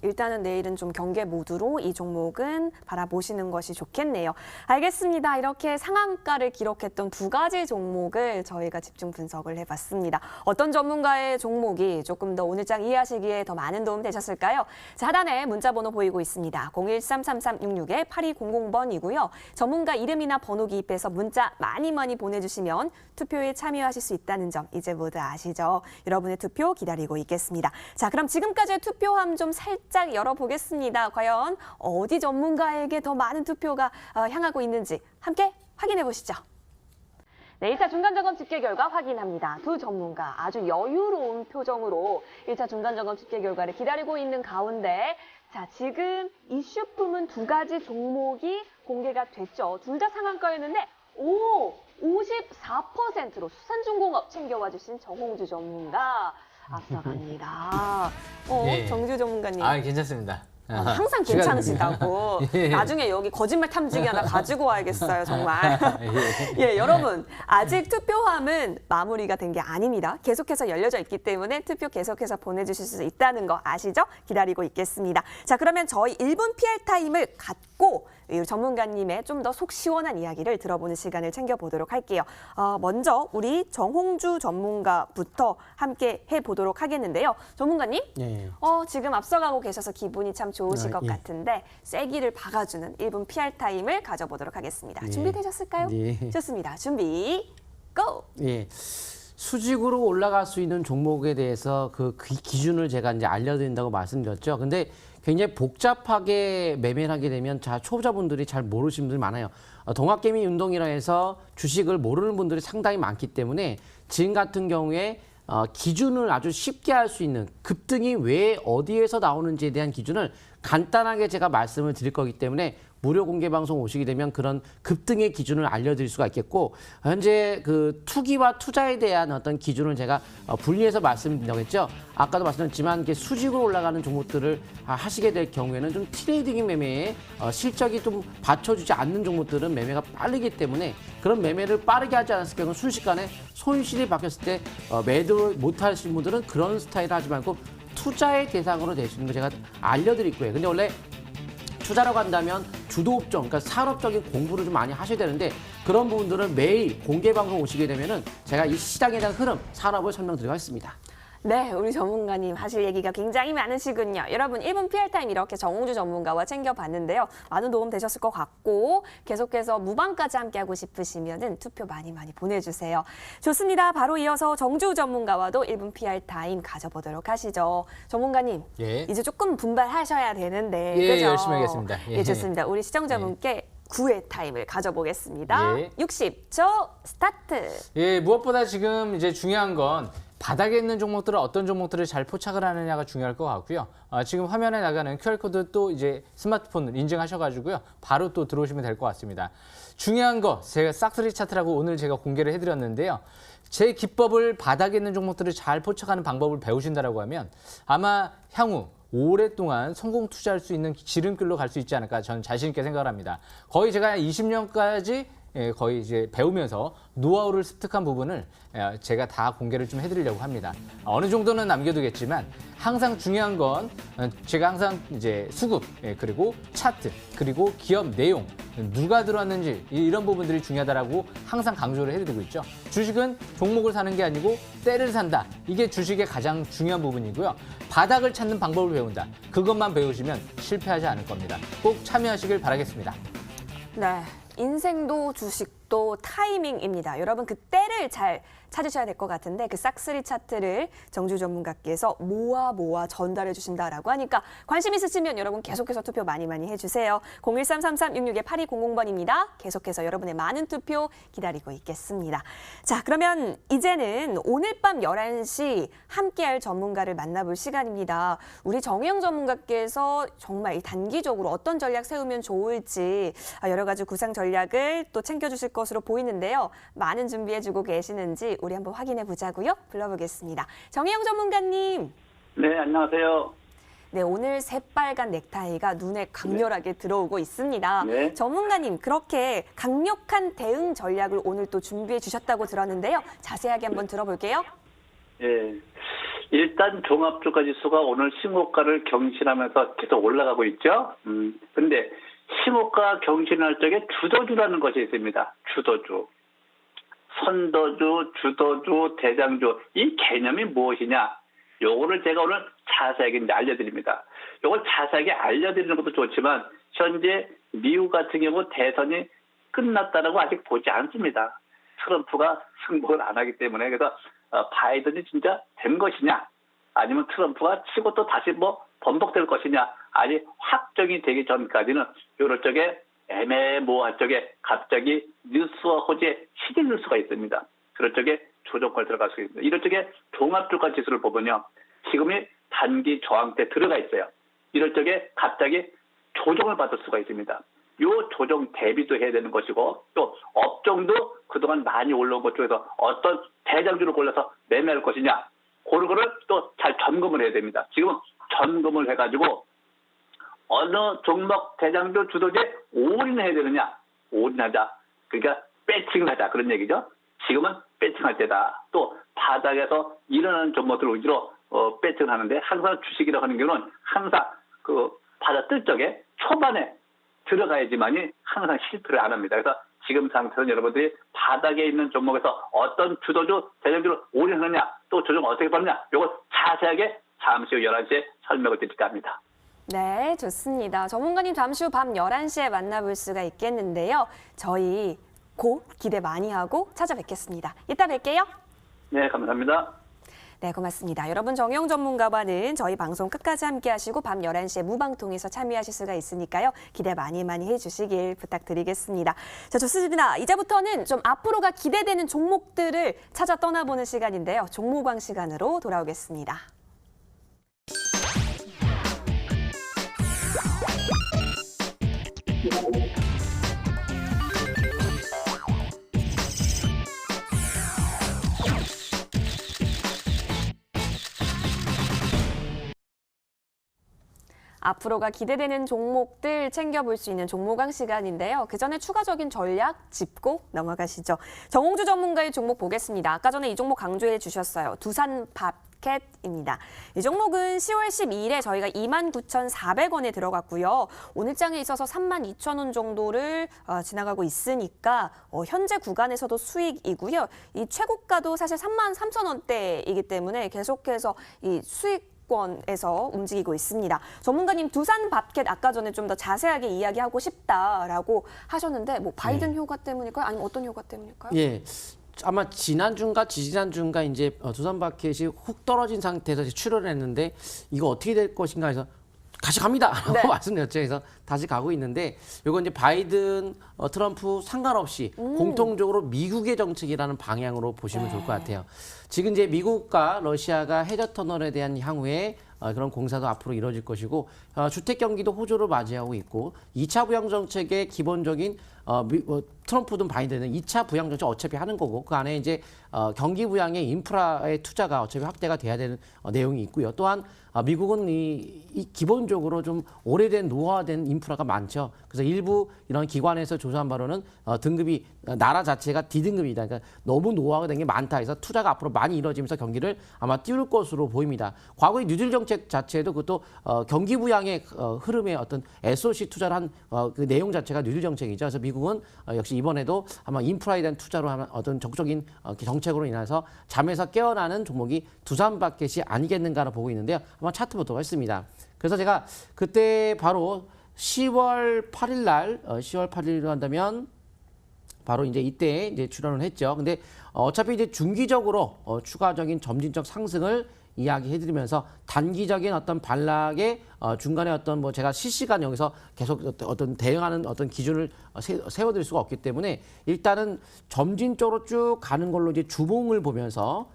일단은 내일은 좀 경계 모드로 이 종목은 바라보시는 것이 좋겠네요. 알겠습니다. 이렇게 상한가를 기록했던 두 가지 종목을 저희가 집중 분석을 해봤습니다. 어떤 전문가의 종목이 조금 더 오늘장 이해하시기에 더 많은 도움 되셨을까요? 자, 하단에 문자번호 보이고 있습니다. 0133366-8200번이고요. 전문가 이름이나 번호 기입해서 문자 많이 보내주시면 투표에 참여하실 수 있다는 점 이제 모두 아시죠? 여러분의 투표 기다리고 있겠습니다. 자, 그럼 지금까지의 투표함 좀 살짝 열어보겠습니다. 과연 어디 전문가에게 더 많은 투표가 향하고 있는지 함께 확인해 보시죠. 네, 1차 중간점검 집계 결과 확인합니다. 두 전문가 아주 여유로운 표정으로 1차 중간점검 집계 결과를 기다리고 있는 가운데 자, 지금 이슈품은 두 가지 종목이 공개가 됐죠. 둘 다 상한가였는데 54%로 수산중공업 챙겨와 주신 정홍주 전문가 앞서갑니다. 예. 정주 전문가님. 괜찮습니다. 항상 시간 괜찮으시다고. 예. 나중에 여기 거짓말 탐지기 하나 가지고 와야겠어요, 정말. 예, 여러분. 아직 투표함은 마무리가 된 게 아닙니다. 계속해서 열려져 있기 때문에 투표 계속해서 보내주실 수 있다는 거 아시죠? 기다리고 있겠습니다. 자, 그러면 저희 1분 PR 타임을 갖고 이 전문가님의 좀 더 속 시원한 이야기를 들어보는 시간을 챙겨보도록 할게요. 먼저 우리 정홍주 전문가부터 함께 해보도록 하겠는데요. 전문가님, 예. 지금 앞서가고 계셔서 기분이 참 좋으실 것 예. 같은데 쐐기를 박아주는 1분 PR 타임을 가져보도록 하겠습니다. 예. 준비되셨을까요? 예. 좋습니다. 준비, 고! 예. 수직으로 올라갈 수 있는 종목에 대해서 그 기준을 제가 이제 알려드린다고 말씀드렸죠. 근데 굉장히 복잡하게 매매를 하게 되면 초보자분들이 잘 모르시는 분들이 많아요. 동학개미 운동이라 해서 주식을 모르는 분들이 상당히 많기 때문에 지금 같은 경우에 기준을 아주 쉽게 할 수 있는 급등이 왜 어디에서 나오는지에 대한 기준을 간단하게 제가 말씀을 드릴 거기 때문에 무료 공개 방송 오시게 되면 그런 급등의 기준을 알려드릴 수가 있겠고 현재 그 투기와 투자에 대한 어떤 기준을 제가 분리해서 말씀드린다고 했죠. 아까도 말씀드렸지만 이게 수직으로 올라가는 종목들을 하시게 될 경우에는 좀 트레이딩 매매에 실적이 좀 받쳐주지 않는 종목들은 매매가 빠르기 때문에 그런 매매를 빠르게 하지 않았을 경우 순식간에 손실이 박혔을 때 매도 못하시는 분들은 그런 스타일을 하지 말고 투자의 대상으로 되시는 거 제가 알려드릴 거예요. 근데 원래 투자라고 한다면 주도업종, 그러니까 산업적인 공부를 좀 많이 하셔야 되는데 그런 부분들은 매일 공개 방송 오시게 되면은 제가 이 시장에 대한 흐름, 산업을 설명드리겠습니다. 네, 우리 전문가님 하실 얘기가 굉장히 많으시군요. 여러분 1분 PR 타임 이렇게 정홍주 전문가와 챙겨봤는데요. 많은 도움 되셨을 것 같고 계속해서 무방까지 함께하고 싶으시면 투표 많이 보내주세요. 좋습니다. 바로 이어서 정주 전문가와도 1분 PR 타임 가져보도록 하시죠. 전문가님, 예. 이제 조금 분발하셔야 되는데 예, 그죠? 열심히 하겠습니다. 예, 좋습니다. 우리 시청자분께 9회 타임을 가져보겠습니다. 예. 60초 스타트. 예, 무엇보다 지금 이제 중요한 건 바닥에 있는 종목들은 어떤 종목들을 잘 포착을 하느냐가 중요할 것 같고요. 지금 화면에 나가는 QR코드 또 이제 스마트폰을 인증하셔가지고요. 바로 또 들어오시면 될 것 같습니다. 중요한 거 제가 싹쓸이 차트라고 오늘 제가 공개를 해드렸는데요. 제 기법을 바닥에 있는 종목들을 잘 포착하는 방법을 배우신다라고 하면 아마 향후 오랫동안 성공 투자할 수 있는 지름길로 갈 수 있지 않을까 저는 자신 있게 생각을 합니다. 거의 제가 20년까지 거의 이제 배우면서 노하우를 습득한 부분을 제가 다 공개를 좀 해드리려고 합니다. 어느 정도는 남겨두겠지만 항상 중요한 건 제가 항상 이제 수급 그리고 차트 그리고 기업 내용 누가 들어왔는지 이런 부분들이 중요하다라고 항상 강조를 해드리고 있죠. 주식은 종목을 사는 게 아니고 때를 산다. 이게 주식의 가장 중요한 부분이고요. 바닥을 찾는 방법을 배운다. 그것만 배우시면 실패하지 않을 겁니다. 꼭 참여하시길 바라겠습니다. 네. 인생도 주식도 타이밍입니다. 여러분 그 때를 잘 찾으셔야 될 것 같은데 그 싹쓸이 차트를 정주 전문가께서 모아 전달해 주신다라고 하니까 관심 있으시면 여러분 계속해서 투표 많이 해주세요. 0133366-8200번입니다. 계속해서 여러분의 많은 투표 기다리고 있겠습니다. 자, 그러면 이제는 오늘 밤 11시 함께할 전문가를 만나볼 시간입니다. 우리 정혜영 전문가께서 정말 단기적으로 어떤 전략 세우면 좋을지 여러 가지 구상 전략을 또 챙겨주실 것으로 보이는데요. 많은 준비해주고 계시는지 우리 한번 확인해 보자고요. 불러보겠습니다. 정혜영 전문가님. 네, 안녕하세요. 네, 오늘 새빨간 넥타이가 눈에 강렬하게 들어오고 있습니다. 네. 전문가님, 그렇게 강력한 대응 전략을 오늘 또 준비해 주셨다고 들었는데요. 자세하게 한번 들어볼게요. 예. 일단 종합주가 지수가 오늘 신고가를 경신하면서 계속 올라가고 있죠. 근데 신고가 경신할 적에 주도주라는 것이 있습니다. 주도주. 선도주, 주도주, 대장주. 이 개념이 무엇이냐? 요거를 제가 오늘 자세하게 이제 알려드립니다. 요걸 자세하게 알려드리는 것도 좋지만 현재 미국 같은 경우 대선이 끝났다라고 아직 보지 않습니다. 트럼프가 승복을 안 하기 때문에 그래서 바이든이 진짜 된 것이냐 아니면 트럼프가 치고 또 다시 뭐 번복될 것이냐 아직 확정이 되기 전까지는 이럴 적에 애매모호할 적에 갑자기 뉴스와 호재에 시들릴 수가 있습니다. 그럴 적에 조정권에 들어갈 수 있습니다. 이럴 적에 종합주가 지수를 보면요. 지금이 단기 저항대 들어가 있어요. 이럴 적에 갑자기 조정을 받을 수가 있습니다. 요 조정 대비도 해야 되는 것이고 또 업종도 그동안 많이 올라온 것 중에서 어떤 대장주를 골라서 매매할 것이냐 그런 거를 또 잘 점검을 해야 됩니다. 지금은 점검을 해가지고 어느 종목 대장주 주도주에 올인해야 되느냐 올인하자 그러니까 배팅을 하자 그런 얘기죠. 지금은 배팅할 때다. 또 바닥에서 일어나는 종목들 위주로 배팅을 하는데 항상 주식이라고 하는 경우는 항상 그 바닥 뜰 적에 초반에 들어가야지만이 항상 실패를 안 합니다. 그래서 지금 상태는 여러분들이 바닥에 있는 종목에서 어떤 주도주, 대장주를 올인하느냐, 또 조정 어떻게 받느냐, 이걸 자세하게 잠시 후 11시에 설명을 드릴까 합니다. 네, 좋습니다. 전문가님 잠시 후 밤 11시에 만나볼 수가 있겠는데요. 저희 곧 기대 많이 하고 찾아뵙겠습니다. 이따 뵐게요. 네, 감사합니다. 네, 고맙습니다. 여러분 정영 전문가와는 저희 방송 끝까지 함께 하시고 밤 11시에 무방통해서 참여하실 수가 있으니까요. 기대 많이 해주시길 부탁드리겠습니다. 자, 좋습니다. 이제부터는 좀 앞으로가 기대되는 종목들을 찾아 떠나보는 시간인데요. 종목왕 시간으로 돌아오겠습니다. 앞으로가 기대되는 종목들 챙겨볼 수 있는 종목왕 시간인데요. 그 전에 추가적인 전략 짚고 넘어가시죠. 정홍주 전문가의 종목 보겠습니다. 아까 전에 이 종목 강조해 주셨어요. 두산밥켓입니다. 이 종목은 10월 12일에 저희가 29,400원에 들어갔고요. 오늘 장에 있어서 32,000원 정도를 지나가고 있으니까 현재 구간에서도 수익이고요. 이 최고가도 사실 33,000원대이기 때문에 계속해서 이 수익 권에서 움직이고 있습니다. 전문가님 두산 밥켓 아까 전에 좀 더 자세하게 이야기하고 싶다라고 하셨는데 뭐 바이든 효과 때문일까요? 아니면 어떤 효과 때문일까요? 예. 아마 지난주인가 지지난주인가 이제 두산 바켓이 훅 떨어진 상태에서 이제 출혈을 했는데 이거 어떻게 될 것인가 해서 다시 갑니다. 라고 말씀드렸죠. 그래서 다시 가고 있는데 이건 이제 바이든, 트럼프 상관없이 공통적으로 미국의 정책이라는 방향으로 보시면 좋을 것 같아요. 지금 이제 미국과 러시아가 해저 터널에 대한 향후에 그런 공사도 앞으로 이루어질 것이고 주택 경기도 호조를 맞이하고 있고 2차 부양 정책의 기본적인 트럼프든 바이든은 2차 부양 정책 어차피 하는 거고 그 안에 이제 경기 부양의 인프라의 투자가 어차피 확대가 돼야 되는 내용이 있고요. 또한 미국은 이 기본적으로 좀 오래된 노화된 인프라가 많죠. 그래서 일부 이런 기관에서 조사한 바로는 등급이 나라 자체가 D등급이다. 그러니까 너무 노화가 된 게 많다 해서 투자가 앞으로 많이 이루어지면서 경기를 아마 띄울 것으로 보입니다. 과거의 뉴딜 정책 자체도 그것도 경기 부양의 흐름에 어떤 SOC 투자를 한 그 내용 자체가 뉴딜 정책이죠. 그래서 미국은 역시 이번에도 아마 인프라에 대한 투자로 하는 어떤 적극적인 정책으로 인해서 잠에서 깨어나는 종목이 두산바켓이 아니겠는가를 보고 있는데요. 한번 차트 보도록 하겠습니다. 그래서 제가 그때 바로 10월 8일 날 10월 8일로 한다면 바로 이제 이때 이제 출연을 했죠. 근데 어차피 이제 중기적으로 추가적인 점진적 상승을 이야기해드리면서 단기적인 어떤 반락의 중간에 어떤 뭐 제가 실시간 여기서 계속 어떤 대응하는 어떤 기준을 세워드릴 수가 없기 때문에 일단은 점진적으로 쭉 가는 걸로 이제 주봉을 보면서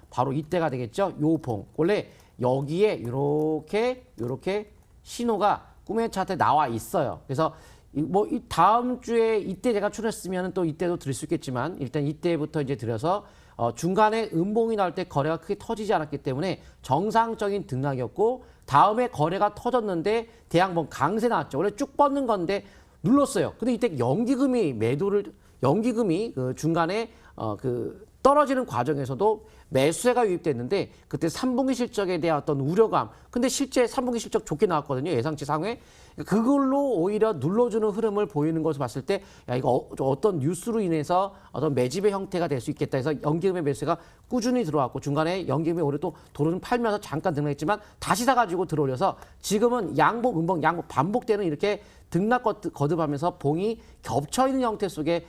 바로 이때가 되겠죠. 요 봉. 원래 여기에 이렇게 신호가 꿈의 차트에 나와 있어요. 그래서 뭐 이 다음 주에 이때 제가 출연했으면 또 이때도 드릴 수 있겠지만 일단 이때부터 이제 드려서 중간에 음봉이 나올 때 거래가 크게 터지지 않았기 때문에 정상적인 등락이었고 다음에 거래가 터졌는데 대양봉 강세 나왔죠. 원래 쭉 뻗는 건데 눌렀어요. 근데 이때 연기금이 그 중간에 그 떨어지는 과정에서도 매수세가 유입됐는데 그때 3분기 실적에 대한 어떤 우려감. 근데 실제 3분기 실적 좋게 나왔거든요. 예상치 상회. 그걸로 오히려 눌러주는 흐름을 보이는 것을 봤을 때 야, 이거 어떤 뉴스로 인해서 어떤 매집의 형태가 될 수 있겠다 해서 연기금의 매수세가 꾸준히 들어왔고 중간에 연기금이 오히려 또 도로는 팔면서 잠깐 등락했지만 다시 사가지고 들어올려서 지금은 양복, 음봉, 양복 반복되는 이렇게 등락 거듭하면서 봉이 겹쳐있는 형태 속에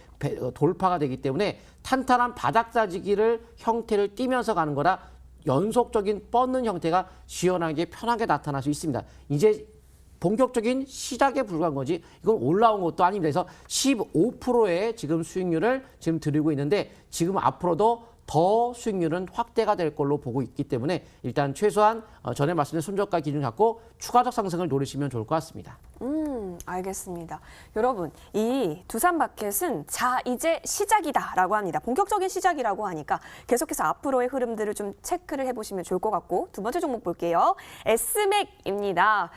돌파가 되기 때문에 탄탄한 바닥 다지기를 형태를 띠면서 가는 거라 연속적인 뻗는 형태가 시원하게 편하게 나타날 수 있습니다. 이제 본격적인 시작에 불과한 거지 이건 올라온 것도 아닙니다. 그래서 15%의 지금 수익률을 지금 드리고 있는데 지금 앞으로도 더 수익률은 확대가 될 걸로 보고 있기 때문에 일단 최소한 전에 말씀드린 손저가 기준 갖고 추가적 상승을 노리시면 좋을 것 같습니다. 알겠습니다. 여러분, 이 두산마켓은 자, 이제 시작이다라고 합니다. 본격적인 시작이라고 하니까 계속해서 앞으로의 흐름들을 좀 체크를 해보시면 좋을 것 같고 두 번째 종목 볼게요. S맥입니다.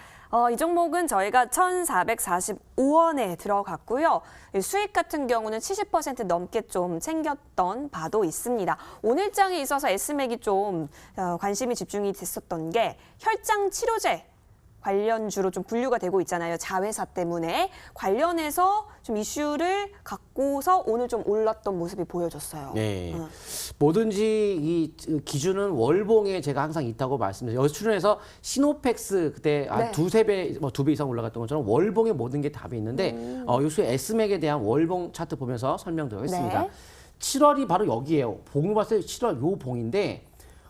이 종목은 저희가 1,445원에 들어갔고요. 수익 같은 경우는 70% 넘게 좀 챙겼던 바도 있습니다. 오늘 장에 있어서 S맥이 좀 관심이 집중이 됐었던 게 혈장 치료제 관련주로 좀 분류가 되고 있잖아요. 자회사 때문에 관련해서 좀 이슈를 갖고서 오늘 좀 올랐던 모습이 보여졌어요. 네. 뭐든지 이 기준은 월봉에 제가 항상 있다고 말씀드려요. 여기 출연해서 시노펙스 그때 네. 두세 배, 뭐 2배 이상 올라갔던 것처럼 월봉에 모든 게 답이 있는데 요새 S맥에 대한 월봉 차트 보면서 설명드리겠습니다. 네. 7월이 바로 여기예요. 봉을 봤을 때 7월 요 봉인데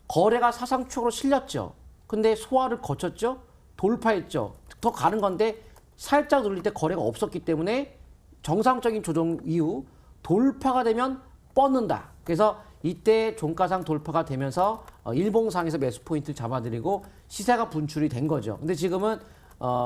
거래가 사상축으로 실렸죠. 근데 소화를 거쳤죠. 돌파했죠. 더 가는 건데 살짝 눌릴 때 거래가 없었기 때문에 정상적인 조정 이후 돌파가 되면 뻗는다. 그래서 이때 종가상 돌파가 되면서 일봉상에서 매수 포인트를 잡아드리고 시세가 분출이 된 거죠. 근데 지금은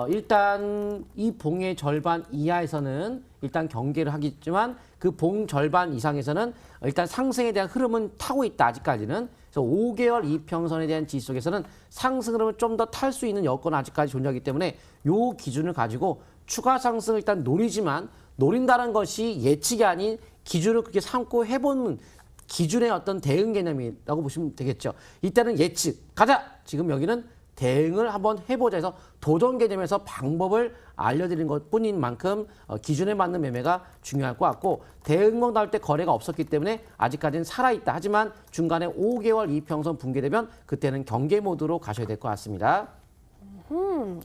일단 이 봉의 절반 이하에서는 일단 경계를 하겠지만 그 봉 절반 이상에서는 일단 상승에 대한 흐름은 타고 있다. 아직까지는. 그래서 5개월 이평선에 대한 지지 속에서는 상승 흐름을 좀 더 탈 수 있는 여건은 아직까지 존재하기 때문에 요 기준을 가지고 추가 상승을 일단 노리지만 노린다는 것이 예측이 아닌 기준을 그렇게 삼고 해보는 기준의 어떤 대응 개념이라고 보시면 되겠죠. 이때는 예측 가자. 지금 여기는 대응을 한번 해보자 해서 도전 개념에서 방법을 알려드린 것뿐인 만큼 기준에 맞는 매매가 중요할 것 같고 대응목 나올 때 거래가 없었기 때문에 아직까지는 살아있다. 하지만 중간에 5개월 이평선 붕괴되면 그때는 경계 모드로 가셔야 될 것 같습니다.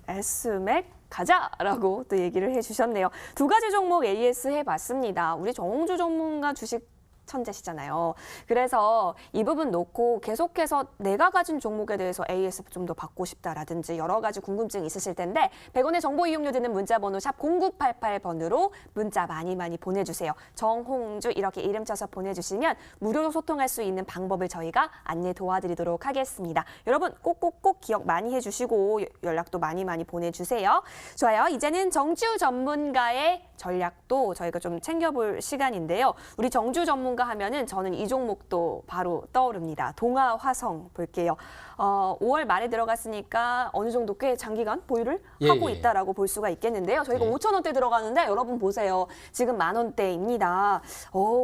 S맥 가자라고 또 얘기를 해주셨네요. 두 가지 종목 AS 해봤습니다. 우리 정홍주 전문가 주식 천재시잖아요. 그래서 이 부분 놓고 계속해서 내가 가진 종목에 대해서 AS 좀 더 받고 싶다라든지 여러 가지 궁금증 있으실 텐데 100원의 정보 이용료 드는 문자번호 샵 0988번으로 문자 많이 보내주세요. 정홍주 이렇게 이름 쳐서 보내주시면 무료로 소통할 수 있는 방법을 저희가 안내 도와드리도록 하겠습니다. 여러분 꼭꼭꼭 기억 많이 해주시고 연락도 많이 보내주세요. 좋아요. 이제는 정주 전문가의 전략도 저희가 좀 챙겨볼 시간인데요. 우리 정주 전문가 하면은 저는 이 종목도 바로 떠오릅니다. 동아화성 볼게요. 5월 말에 들어갔으니까 어느 정도 꽤 장기간 보유를 하고 있다라고 볼 수가 있겠는데요. 저희가 5,000원대 들어가는데 여러분 보세요. 지금 10,000원대입니다.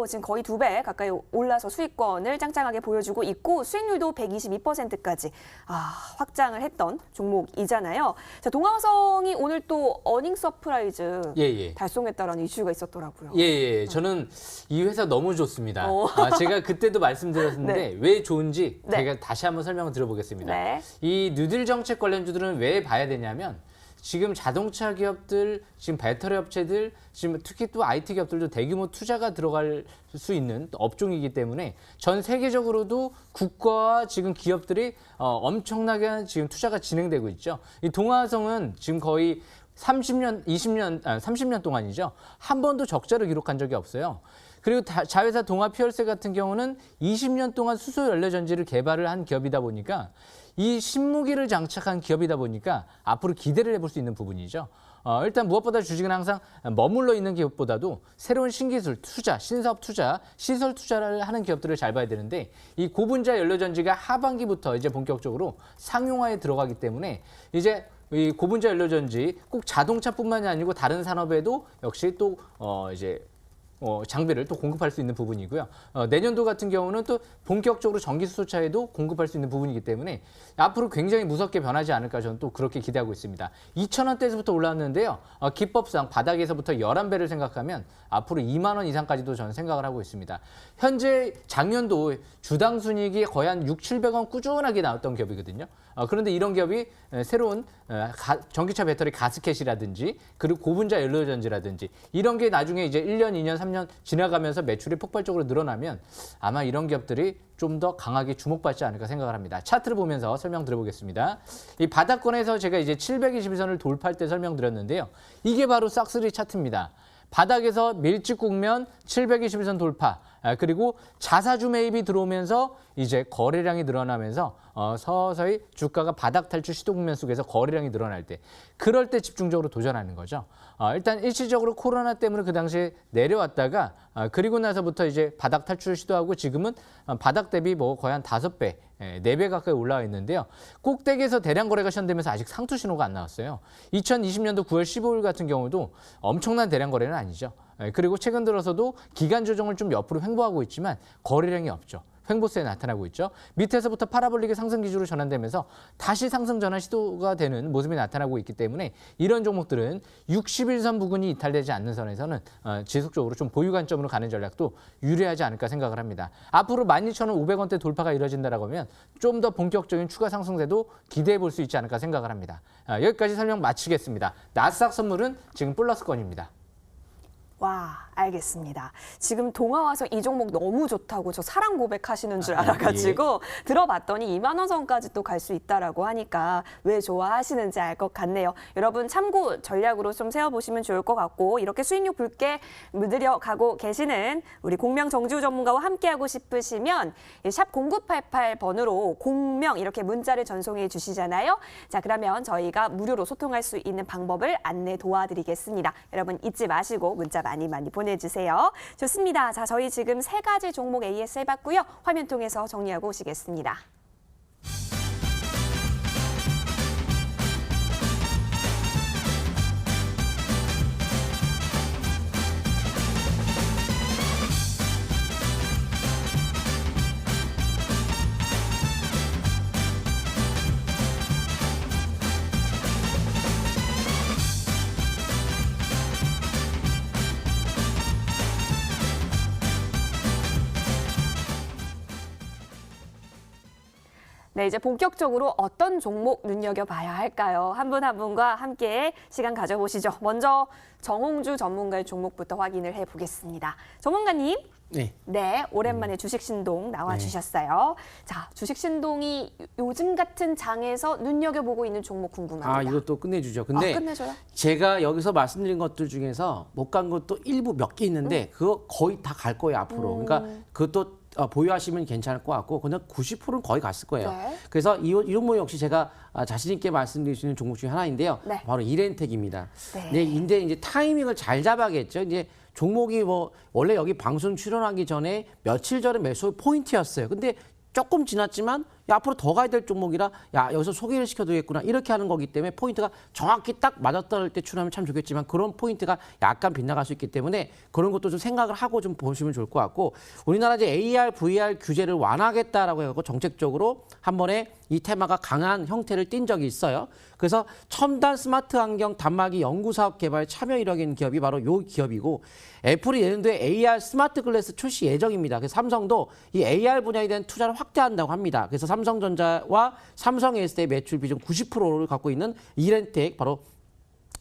지금 거의 2배 가까이 올라서 수익권을 짱짱하게 보여주고 있고 수익률도 122%까지 확장을 했던 종목이잖아요. 자, 동아화성이 오늘 또 어닝 서프라이즈 달성했다라는 이슈가 있었더라고요. 저는 이 회사 너무 좋습니다. 제가 그때도 말씀드렸는데 왜 좋은지 제가 다시 한번 설명을 드려보겠습니다. 이 뉴딜 정책 관련주들은 왜 봐야 되냐면 지금 자동차 기업들, 지금 배터리 업체들, 지금 특히 또 IT 기업들도 대규모 투자가 들어갈 수 있는 업종이기 때문에 전 세계적으로도 국가와 지금 기업들이 엄청나게 지금 투자가 진행되고 있죠. 이 동아화성은 지금 거의 30년 동안이죠. 한 번도 적자를 기록한 적이 없어요. 그리고 자회사 동아피얼셀 같은 경우는 20년 동안 수소 연료 전지를 개발을 한 기업이다 보니까 이 신무기를 장착한 기업이다 보니까 앞으로 기대를 해볼 수 있는 부분이죠. 일단 무엇보다 주식은 항상 머물러 있는 기업보다도 새로운 신기술 투자, 신사업 투자, 시설 투자를 하는 기업들을 잘 봐야 되는데 이 고분자 연료 전지가 하반기부터 이제 본격적으로 상용화에 들어가기 때문에 이제 이 고분자 연료 전지 꼭 자동차뿐만이 아니고 다른 산업에도 역시 또 이제 장비를 또 공급할 수 있는 부분이고요. 내년도 같은 경우는 또 본격적으로 전기 수소차에도 공급할 수 있는 부분이기 때문에 앞으로 굉장히 무섭게 변하지 않을까 저는 또 그렇게 기대하고 있습니다. 2,000원대에서부터 올라왔는데요. 기법상 바닥에서부터 11배를 생각하면 앞으로 2만 원 이상까지도 저는 생각을 하고 있습니다. 현재 작년도 주당 순이익이 거의 한 600~700원 꾸준하게 나왔던 기업이거든요. 그런데 이런 기업이 새로운 전기차 배터리 가스켓이라든지 그리고 고분자 연료전지라든지 이런 게 나중에 이제 1년, 2년, 3년 지나가면서 매출이 폭발적으로 늘어나면 아마 이런 기업들이 좀 더 강하게 주목받지 않을까 생각을 합니다. 차트를 보면서 설명드려보겠습니다. 이 바닥권에서 제가 이제 721선을 돌파할 때 설명드렸는데요. 이게 바로 싹스리 차트입니다. 바닥에서 밀집 국면 721선 돌파, 그리고 자사주 매입이 들어오면서 이제 거래량이 늘어나면서 서서히 주가가 바닥 탈출 시도 국면 속에서 거래량이 늘어날 때, 그럴 때 집중적으로 도전하는 거죠. 일단 일시적으로 코로나 때문에 그 당시에 내려왔다가 그리고 나서부터 이제 바닥 탈출 시도하고 지금은 바닥 대비 뭐 거의 한 5배, 4배 가까이 올라와 있는데요. 꼭대기에서 대량 거래가 시현되면서 아직 상투 신호가 안 나왔어요. 2020년도 9월 15일 같은 경우도 엄청난 대량 거래는 아니죠. 그리고 최근 들어서도 기간 조정을 좀 옆으로 횡보하고 있지만 거래량이 없죠. 횡보세에 나타나고 있죠. 밑에서부터 파라볼릭의 상승 기조로 전환되면서 다시 상승 전환 시도가 되는 모습이 나타나고 있기 때문에 이런 종목들은 61선 부근이 이탈되지 않는 선에서는 지속적으로 좀 보유 관점으로 가는 전략도 유리하지 않을까 생각을 합니다. 앞으로 12,500원대 돌파가 이뤄진다라고 하면 좀 더 본격적인 추가 상승세도 기대해 볼 수 있지 않을까 생각을 합니다. 여기까지 설명 마치겠습니다. 나스닥 선물은 지금 플러스권입니다. 와, 알겠습니다. 지금 동화 와서 이 종목 너무 좋다고 저 사랑 고백하시는 줄 알아가지고 들어봤더니 2만 원 선까지 또 갈 수 있다라고 하니까 왜 좋아하시는지 알 것 같네요. 여러분 참고 전략으로 좀 세워보시면 좋을 것 같고, 이렇게 수익률 붉게 늘려가고 계시는 우리 공명 정지우 전문가와 함께하고 싶으시면 샵 0988번으로 공명 이렇게 문자를 전송해 주시잖아요. 자, 그러면 저희가 무료로 소통할 수 있는 방법을 안내 도와드리겠습니다. 여러분 잊지 마시고 문자 많이 보내주세요. 좋습니다. 자, 저희 지금 3가지 종목 AS 해봤고요. 화면 통해서 정리하고 오시겠습니다. 네, 이제 본격적으로 어떤 종목 눈여겨봐야 할까요? 한 분 한 분과 함께 시간 가져보시죠. 먼저 정홍주 전문가의 종목부터 확인을 해보겠습니다. 전문가님. 네, 오랜만에 주식신동 나와주셨어요. 자, 주식신동이 요즘 같은 장에서 눈여겨보고 있는 종목 궁금합니다. 이것도 끝내주죠. 근데 끝내줘요? 제가 여기서 말씀드린 것들 중에서 못 간 것도 일부 몇 개 있는데 그거 거의 다 갈 거예요, 앞으로. 그러니까 그것도 보유하시면 괜찮을 것 같고, 그냥 90%는 거의 갔을 거예요. 네. 그래서 이 종목 역시 제가 자신 있게 말씀드릴 수 있는 종목 중에 하나인데요. 네. 바로 이렌텍입니다. 네. 이제 타이밍을 잘 잡아야겠죠. 이제 종목이 뭐 원래 여기 방송 출연하기 전에 며칠 전에 매수 포인트였어요. 근데 조금 지났지만 야, 앞으로 더 가야 될 종목이라 야, 여기서 소개를 시켜두겠구나 이렇게 하는 거기 때문에 포인트가 정확히 딱 맞았을 때 출하면 참 좋겠지만 그런 포인트가 약간 빗나갈 수 있기 때문에 그런 것도 좀 생각을 하고 좀 보시면 좋을 것 같고, 우리나라 이제 AR, VR 규제를 완화하겠다라고 해갖고 정책적으로 한 번에 이 테마가 강한 형태를 띈 적이 있어요. 그래서 첨단 스마트 안경 단말기 연구사업 개발 참여 이력인 기업이 바로 이 기업이고, 애플이 내년도에 AR 스마트 글래스 출시 예정입니다. 그래서 삼성도 이 AR 분야에 대한 투자를 확대한다고 합니다. 그래서 삼성전자와 삼성 에스테의 매출 비중 90%를 갖고 있는 이렌텍, 바로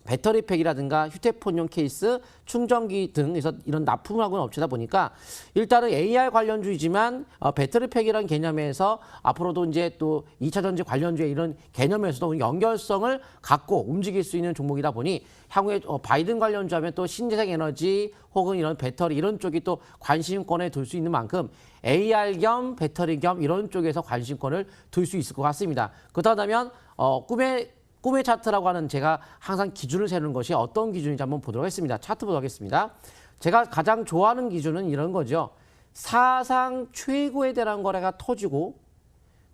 배터리팩이라든가 휴대폰용 케이스, 충전기 등에서 이런 납품을 하고 있는 업체다 보니까 일단은 AR 관련주이지만 배터리팩이라는 개념에서 앞으로도 이제 또 2차 전지 관련주의 이런 개념에서도 연결성을 갖고 움직일 수 있는 종목이다 보니 향후에 바이든 관련주 하면 또 신재생 에너지 혹은 이런 배터리 이런 쪽이 또 관심권에 둘 수 있는 만큼 AR 겸 배터리 겸 이런 쪽에서 관심권을 둘 수 있을 것 같습니다. 그렇다면 꿈의 차트라고 하는 제가 항상 기준을 세우는 것이 어떤 기준인지 한번 보도록 하겠습니다. 차트 보도록 하겠습니다. 제가 가장 좋아하는 기준은 이런 거죠. 사상 최고에 대한 거래가 터지고,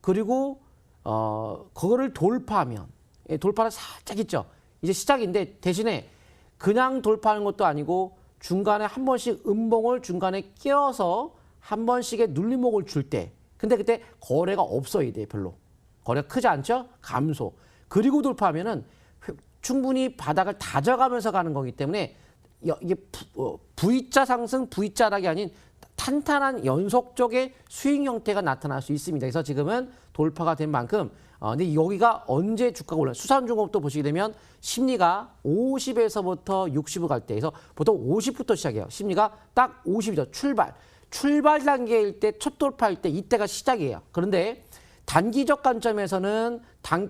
그리고 그거를 돌파하면, 돌파를 살짝 있죠. 이제 시작인데 대신에 그냥 돌파하는 것도 아니고 중간에 한 번씩 음봉을 중간에 끼워서 한 번씩의 눌림목을 줄 때, 근데 그때 거래가 없어요, 이때 별로. 거래가 크지 않죠? 감소. 그리고 돌파하면은 충분히 바닥을 다져가면서 가는 거기 때문에 이게 V자 상승, V자 하락이 아닌 탄탄한 연속적의 스윙 형태가 나타날 수 있습니다. 그래서 지금은 돌파가 된 만큼 근데 여기가 언제 주가가 올라? 수산중공업도 보시게 되면 심리가 50에서부터 60을 갈 때, 그래서 보통 50부터 시작해요. 심리가 딱 50이죠. 출발 단계일 때, 첫 돌파일 때 이때가 시작이에요. 그런데 단기적 관점에서는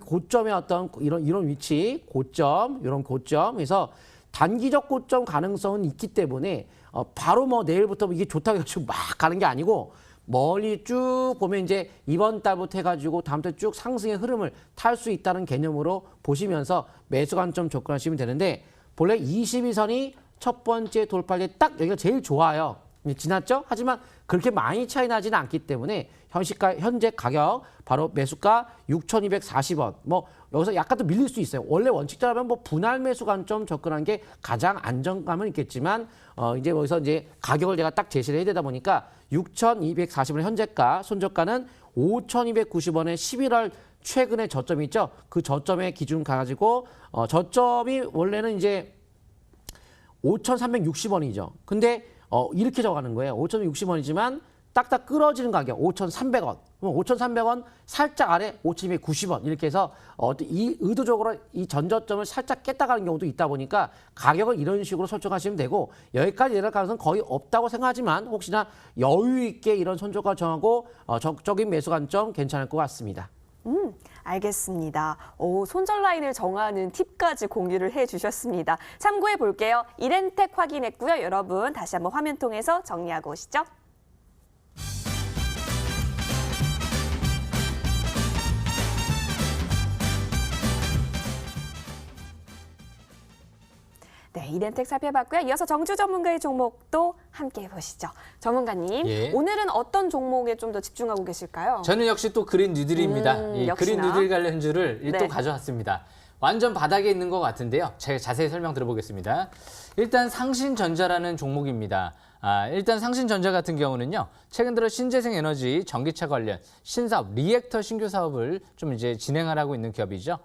고점의 어떤 이런 위치, 고점, 이런 고점에서 단기적 고점 가능성은 있기 때문에 바로 뭐 내일부터 이게 좋다고 해가지고 막 가는 게 아니고 멀리 쭉 보면 이제 이번 달부터 해가지고 다음 달 쭉 상승의 흐름을 탈 수 있다는 개념으로 보시면서 매수 관점 접근하시면 되는데 본래 22선이 첫 번째 돌파할 때 딱 여기가 제일 좋아요. 지났죠? 하지만 그렇게 많이 차이 나지는 않기 때문에 현재 가격 바로 매수가 6,240원. 뭐 여기서 약간 더 밀릴 수 있어요. 원래 원칙대로라면 뭐 분할 매수 관점 접근한 게 가장 안정감은 있겠지만 이제 여기서 이제 가격을 제가 딱 제시를 해야 되다 보니까 6,240원 현재가, 손저가는 5,290원에 11월 최근의 저점이 있죠. 그 저점의 기준 가지고 저점이 원래는 이제 5,360원이죠. 근데 이렇게 적어가는 거예요. 5,060원이지만 딱딱 끌어지는 가격 5,300원. 5,300원 살짝 아래 5,290원 이렇게 해서 이 의도적으로 이 전저점을 살짝 깼다 가는 경우도 있다 보니까 가격을 이런 식으로 설정하시면 되고 여기까지 내려갈 가능성은 거의 없다고 생각하지만 혹시나 여유 있게 이런 손절가 정하고 적극적인 매수 관점 괜찮을 것 같습니다. 알겠습니다. 손절 라인을 정하는 팁까지 공유를 해주셨습니다. 참고해 볼게요. 이렌텍 확인했고요. 여러분 다시 한번 화면 통해서 정리하고 오시죠. 네, 이렌텍 살펴봤고요. 이어서 정주 전문가의 종목도 함께 해보시죠. 전문가님, 예. 오늘은 어떤 종목에 좀 더 집중하고 계실까요? 저는 역시 또 그린 뉴딜입니다. 이 역시나. 그린 뉴딜 관련주를 네. 또 가져왔습니다. 완전 바닥에 있는 것 같은데요. 제가 자세히 설명 들어보겠습니다. 일단 상신전자라는 종목입니다. 일단 상신전자 같은 경우는요. 최근 들어 신재생 에너지, 전기차 관련 신사업, 리액터 신규 사업을 좀 이제 진행하고 있는 기업이죠.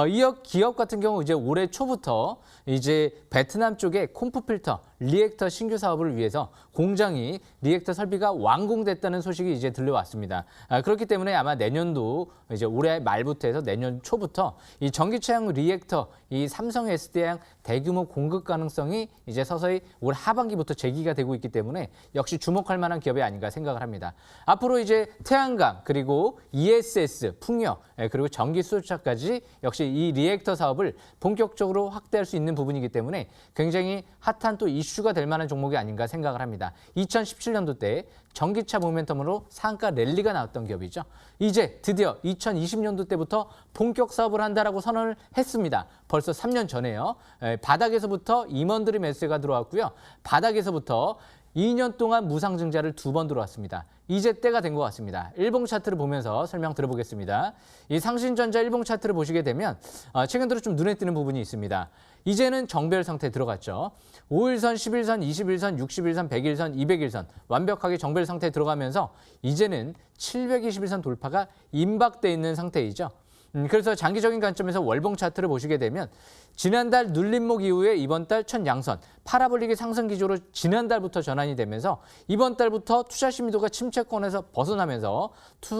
이 기업 같은 경우 이제 올해 초부터 이제 베트남 쪽에 콤프 필터, 리액터 신규 사업을 위해서 공장이 리액터 설비가 완공됐다는 소식이 이제 들려왔습니다. 그렇기 때문에 아마 내년도 이제 올해 말부터 해서 내년 초부터 이 전기차용 리액터, 이 삼성 SDI랑 대규모 공급 가능성이 이제 서서히 올 하반기부터 제기가 되고 있기 때문에 역시 주목할 만한 기업이 아닌가 생각을 합니다. 앞으로 이제 태양광 그리고 ESS, 풍력 그리고 전기 수소차까지 역시 이 리액터 사업을 본격적으로 확대할 수 있는 부분이기 때문에 굉장히 핫한 또 이슈가 될 만한 종목이 아닌가 생각을 합니다. 2017년도 때 전기차 모멘텀으로 상가 랠리가 나왔던 기업이죠. 이제 드디어 2020년도 때부터 본격 사업을 한다라고 선언을 했습니다. 벌써 3년 전에요. 바닥에서부터 임원들의 매수가 들어왔고요. 바닥에서부터 2년 동안 무상증자를 2번 들어왔습니다. 이제 때가 된 것 같습니다. 일봉 차트를 보면서 설명 들어보겠습니다. 이 상신전자 일봉 차트를 보시게 되면 최근 들어 좀 눈에 띄는 부분이 있습니다. 이제는 정배열 상태에 들어갔죠. 5일선, 11선, 21선, 61선, 100일선, 200일선 완벽하게 정배열 상태에 들어가면서 이제는 721선 돌파가 임박돼 있는 상태이죠. 그래서 장기적인 관점에서 월봉 차트를 보시게 되면 지난달 눌림목 이후에 이번 달 첫 양선, 파라볼릭의 상승 기조로 지난달부터 전환이 되면서 이번 달부터 투자 심리도가 침체권에서 벗어나면서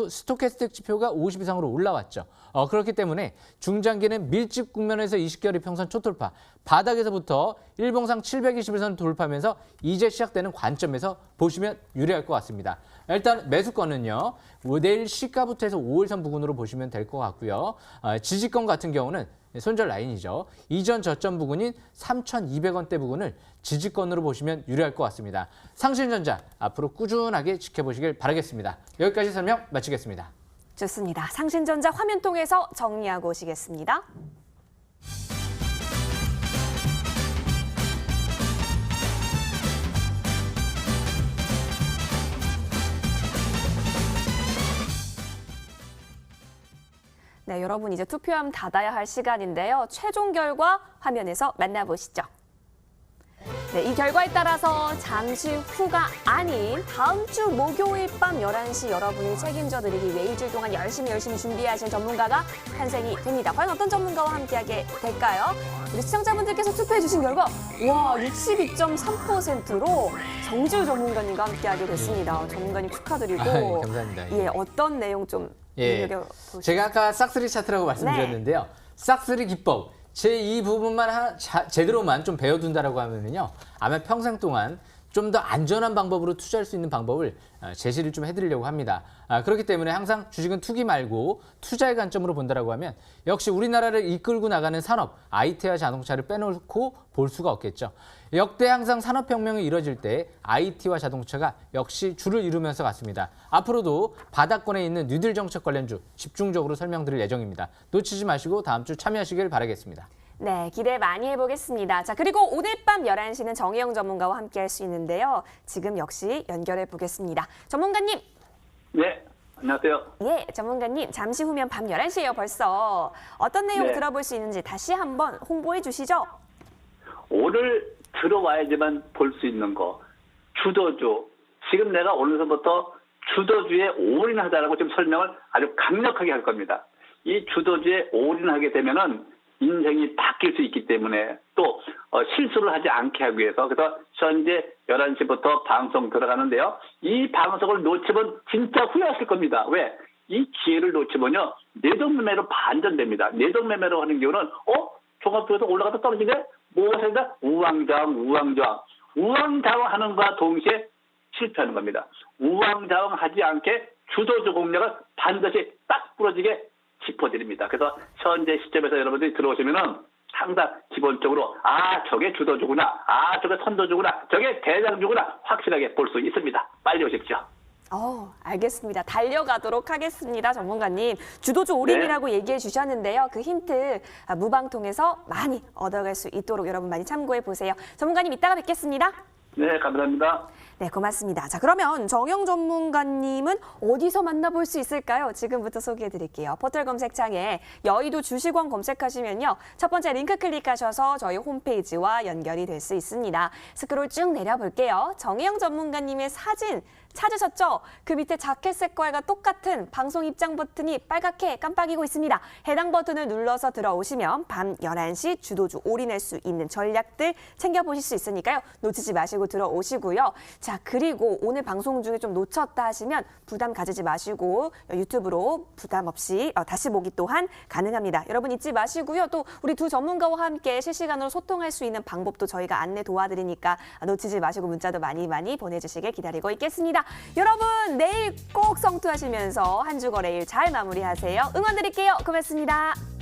스토캐스틱 지표가 50 이상으로 올라왔죠. 그렇기 때문에 중장기는 밀집 국면에서 20개월 이평선 초돌파, 바닥에서부터 일봉상 721선 돌파하면서 이제 시작되는 관점에서 보시면 유리할 것 같습니다. 일단 매수권은요. 내일 시가부터 해서 5일선 부근으로 보시면 될 것 같고요. 지지권 같은 경우는 손절 라인이죠. 이전 저점 부근인 3,200원대 부근을 지지권으로 보시면 유리할 것 같습니다. 상신전자 앞으로 꾸준하게 지켜보시길 바라겠습니다. 여기까지 설명 마치겠습니다. 좋습니다. 상신전자 화면 통해서 정리하고 오시겠습니다. 네, 여러분 이제 투표함 닫아야 할 시간인데요. 최종 결과 화면에서 만나보시죠. 네, 이 결과에 따라서 잠시 후가 아닌 다음 주 목요일 밤 11시 여러분이 책임져 드리기 위해 일주일 동안 열심히 준비하신 전문가가 탄생이 됩니다. 과연 어떤 전문가와 함께하게 될까요? 우리 시청자분들께서 투표해 주신 결과 와 62.3%로 정지우 전문가님과 함께하게 됐습니다. 전문가님 축하드리고 아유, 감사합니다. 예, 어떤 내용 좀 눈여겨보시죠? 제가 아까 싹쓸이 차트라고 말씀드렸는데요. 싹쓸이 기법. 제 이 부분만 제대로만 좀 배워둔다라고 하면은요. 아마 평생 동안 좀 더 안전한 방법으로 투자할 수 있는 방법을 제시를 좀 해드리려고 합니다. 그렇기 때문에 항상 주식은 투기 말고 투자의 관점으로 본다라고 하면 역시 우리나라를 이끌고 나가는 산업, IT와 자동차를 빼놓고 볼 수가 없겠죠. 역대 항상 산업혁명이 이뤄질 때 IT와 자동차가 역시 줄을 이루면서 갔습니다. 앞으로도 바닥권에 있는 뉴딜 정책 관련주 집중적으로 설명드릴 예정입니다. 놓치지 마시고 다음 주 참여하시길 바라겠습니다. 네, 기대 많이 해보겠습니다. 자, 그리고 오늘 밤 11시는 정혜영 전문가와 함께할 수 있는데요. 지금 역시 연결해 보겠습니다. 전문가님. 네, 안녕하세요. 예, 전문가님. 잠시 후면 밤 11시예요, 벌써. 어떤 내용 네. 들어볼 수 있는지 다시 한번 홍보해 주시죠. 오늘 들어와야지만 볼 수 있는 거. 주도주. 지금 내가 오늘부터 주도주에 올인하자라고 좀 설명을 아주 강력하게 할 겁니다. 이 주도주에 올인하게 되면은 인생이 바뀔 수 있기 때문에 또 실수를 하지 않게 하기 위해서 그래서 현재 11시부터 방송 들어가는데요. 이 방송을 놓치면 진짜 후회하실 겁니다. 왜? 이 기회를 놓치면요. 내동매매로 반전됩니다. 내동매매로 하는 경우는 종합주에서 올라가다 떨어지게 뭐가 생긴다? 우왕좌왕하는과 동시에 실패하는 겁니다. 우왕좌왕하지 않게 주도주 공략을 반드시 딱 부러지게 짚어드립니다. 그래서 현재 시점에서 여러분들이 들어오시면은 항상 기본적으로 저게 주도주구나, 저게 선도주구나, 저게 대장주구나 확실하게 볼 수 있습니다. 빨리 오십시오. 알겠습니다. 달려가도록 하겠습니다, 전문가님. 주도주 올인이라고 얘기해 주셨는데요. 그 힌트 무방통해서 많이 얻어갈 수 있도록 여러분 많이 참고해 보세요. 전문가님 이따가 뵙겠습니다. 네, 감사합니다. 네, 고맙습니다. 자, 그러면 정영 전문가님은 어디서 만나볼 수 있을까요? 지금부터 소개해 드릴게요. 포털 검색창에 여의도 주식원 검색하시면요. 첫 번째 링크 클릭하셔서 저희 홈페이지와 연결이 될 수 있습니다. 스크롤 쭉 내려볼게요. 정영 전문가님의 사진 찾으셨죠? 그 밑에 자켓 색깔과 똑같은 방송 입장 버튼이 빨갛게 깜빡이고 있습니다. 해당 버튼을 눌러서 들어오시면 밤 11시 주도주 올인할 수 있는 전략들 챙겨보실 수 있으니까요. 놓치지 마시고 들어오시고요. 자, 그리고 오늘 방송 중에 좀 놓쳤다 하시면 부담 가지지 마시고 유튜브로 부담 없이 다시 보기 또한 가능합니다. 여러분 잊지 마시고요. 또 우리 두 전문가와 함께 실시간으로 소통할 수 있는 방법도 저희가 안내 도와드리니까 놓치지 마시고 문자도 많이 보내주시길 기다리고 있겠습니다. 여러분 내일 꼭 성투하시면서 한 주 거래일 잘 마무리하세요. 응원 드릴게요. 고맙습니다.